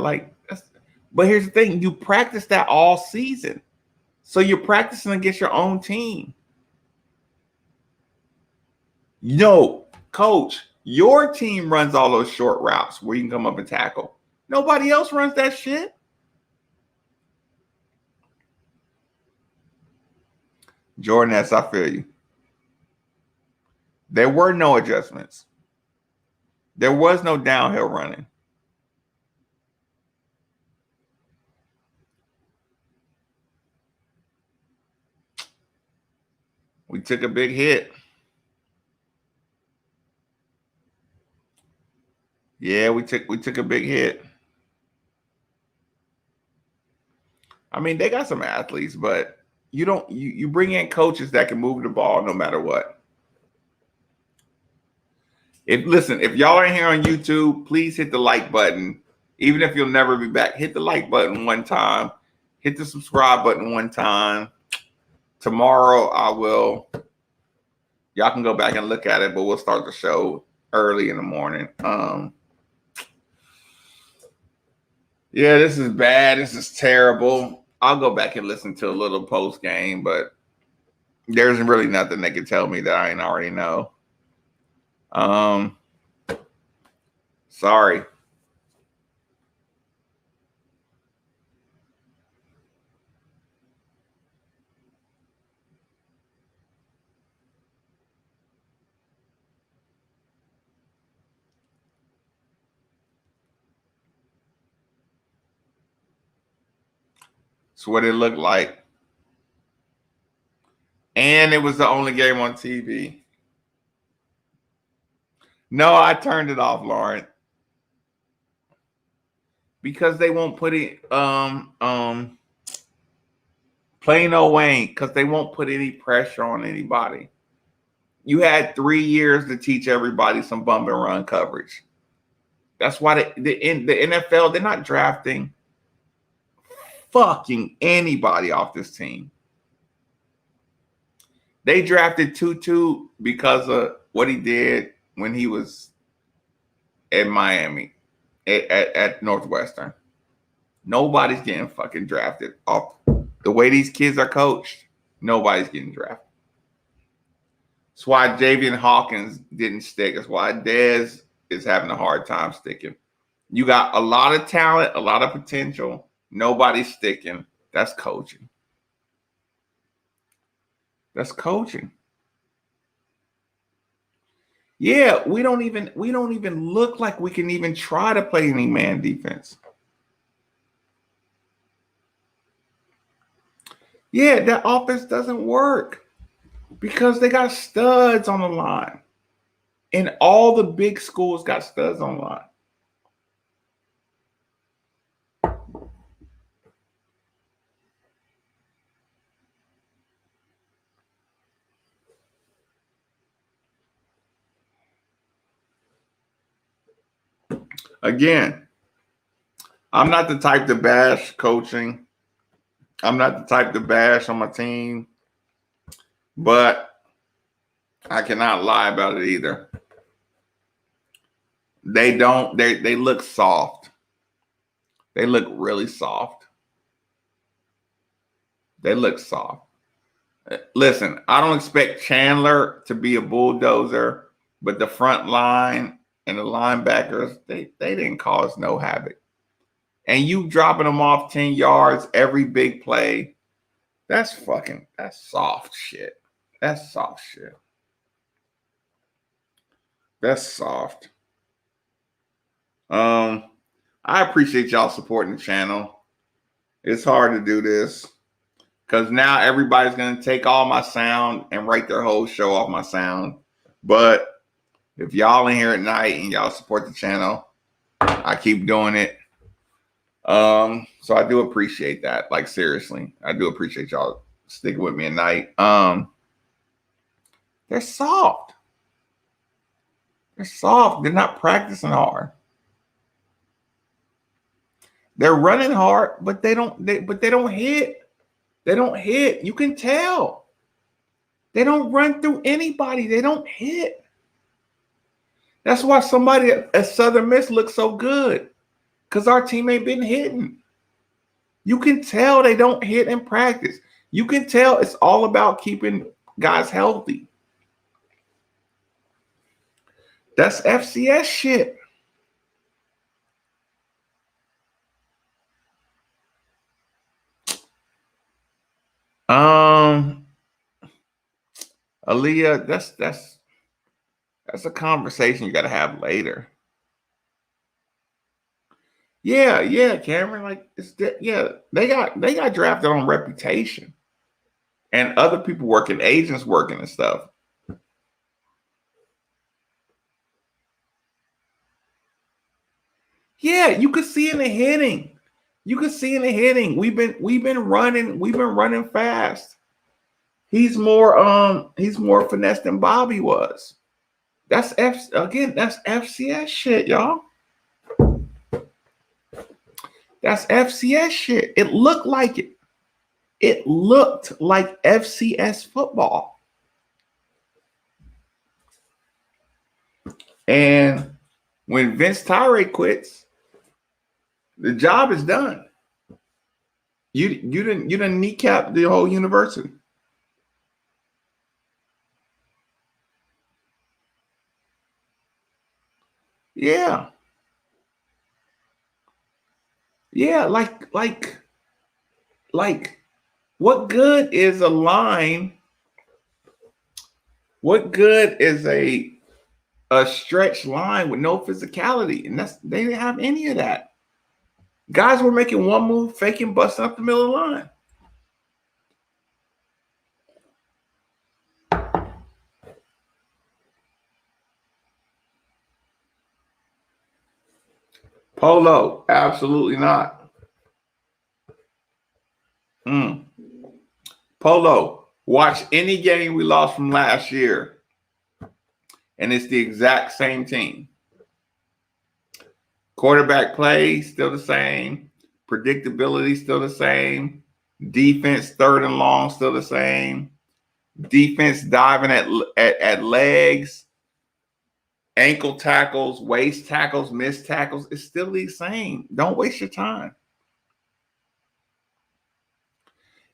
A: but here's the thing, you practice that all season. So you're practicing against your own team. No, coach, your team runs all those short routes where you can come up and tackle. Nobody else runs that shit. Jordan S., I feel you. There were no adjustments. There was no downhill running. We took a big hit. Yeah, we took a big hit. I mean, they got some athletes, but you bring in coaches that can move the ball no matter what. If y'all are here on YouTube, please hit the like button. Even if you'll never be back, hit the like button one time. Hit the subscribe button one time. Tomorrow y'all can go back and look at it, but we'll start the show early in the morning. Yeah, this is bad. This is terrible. I'll go back and listen to a little post game, but there's really nothing they can tell me that I ain't already know. Sorry. It's what it looked like. And it was the only game on TV. No, I turned it off, Lauren. Because they won't put it plain old Wayne, because they won't put any pressure on anybody. You had 3 years to teach everybody some bump and run coverage. That's why the NFL, they're not drafting fucking anybody off this team. They drafted Tutu because of what he did when he was at Miami, at Northwestern. Nobody's getting fucking drafted off the way these kids are coached. Nobody's getting drafted. That's why Javian Hawkins didn't stick. That's why Dez is having a hard time sticking. You got a lot of talent, a lot of potential. Nobody's sticking. That's coaching. That's coaching. Yeah, we don't even look like we can even try to play any man defense. Yeah, that offense doesn't work because they got studs on the line. And all the big schools got studs on the line. Again, I'm not the type to bash coaching. I'm not the type to bash on my team. But I cannot lie about it either. They look soft. They look really soft. They look soft. Listen, I don't expect Chandler to be a bulldozer, but the front line and the linebackers, they didn't cause no havoc. And you dropping them off 10 yards every big play, that's soft shit. That's soft shit. That's soft. I appreciate y'all supporting the channel. It's hard to do this because now everybody's going to take all my sound and write their whole show off my sound. But if y'all in here at night and y'all support the channel, I keep doing it. So I do appreciate that. Like, seriously, I do appreciate y'all sticking with me at night. They're soft. They're soft. They're not practicing hard. They're running hard, but they don't hit. They don't hit. You can tell. They don't run through anybody. They don't hit. That's why somebody at Southern Miss looks so good. Because our team ain't been hitting. You can tell they don't hit in practice. You can tell it's all about keeping guys healthy. That's FCS shit. Aaliyah, that's a conversation you got to have later. Yeah, Cameron. Like, they got drafted on reputation, and other people working, agents working and stuff. Yeah, you could see in the hitting. You could see in the hitting. We've been running fast. He's more finesse than Bobby was. That's FCS shit, y'all. That's FCS shit. It looked like it. It looked like FCS football. And when Vince Tyree quits, The job is done. You didn't kneecap the whole university. Yeah. Yeah, like what good is a line? What good is a stretch line with no physicality? And they didn't have any of that. Guys were making one move, faking, busting up the middle of the line. Polo, absolutely not. Polo, watch any game we lost from last year, and it's the exact same team. Quarterback play still the same. Predictability still the same. Defense third and long still the same. Defense diving at legs, ankle tackles, waist tackles, missed tackles. It's still the same. Don't waste your time.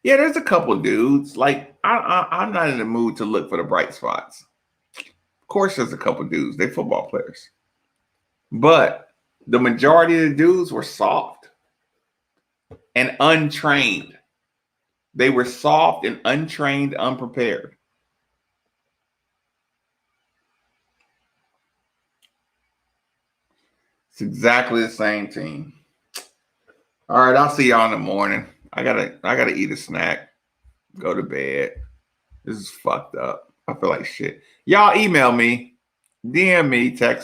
A: Yeah, there's a couple dudes. Like I'm not in the mood to look for the bright spots. Of course, there's a couple dudes. They're football players, but the majority of the dudes were soft and untrained. They were soft and untrained, unprepared. It's exactly the same team. All right, I'll see y'all in the morning. I gotta eat a snack, go to bed. This is fucked up. I feel like shit. Y'all email me, DM me, text me.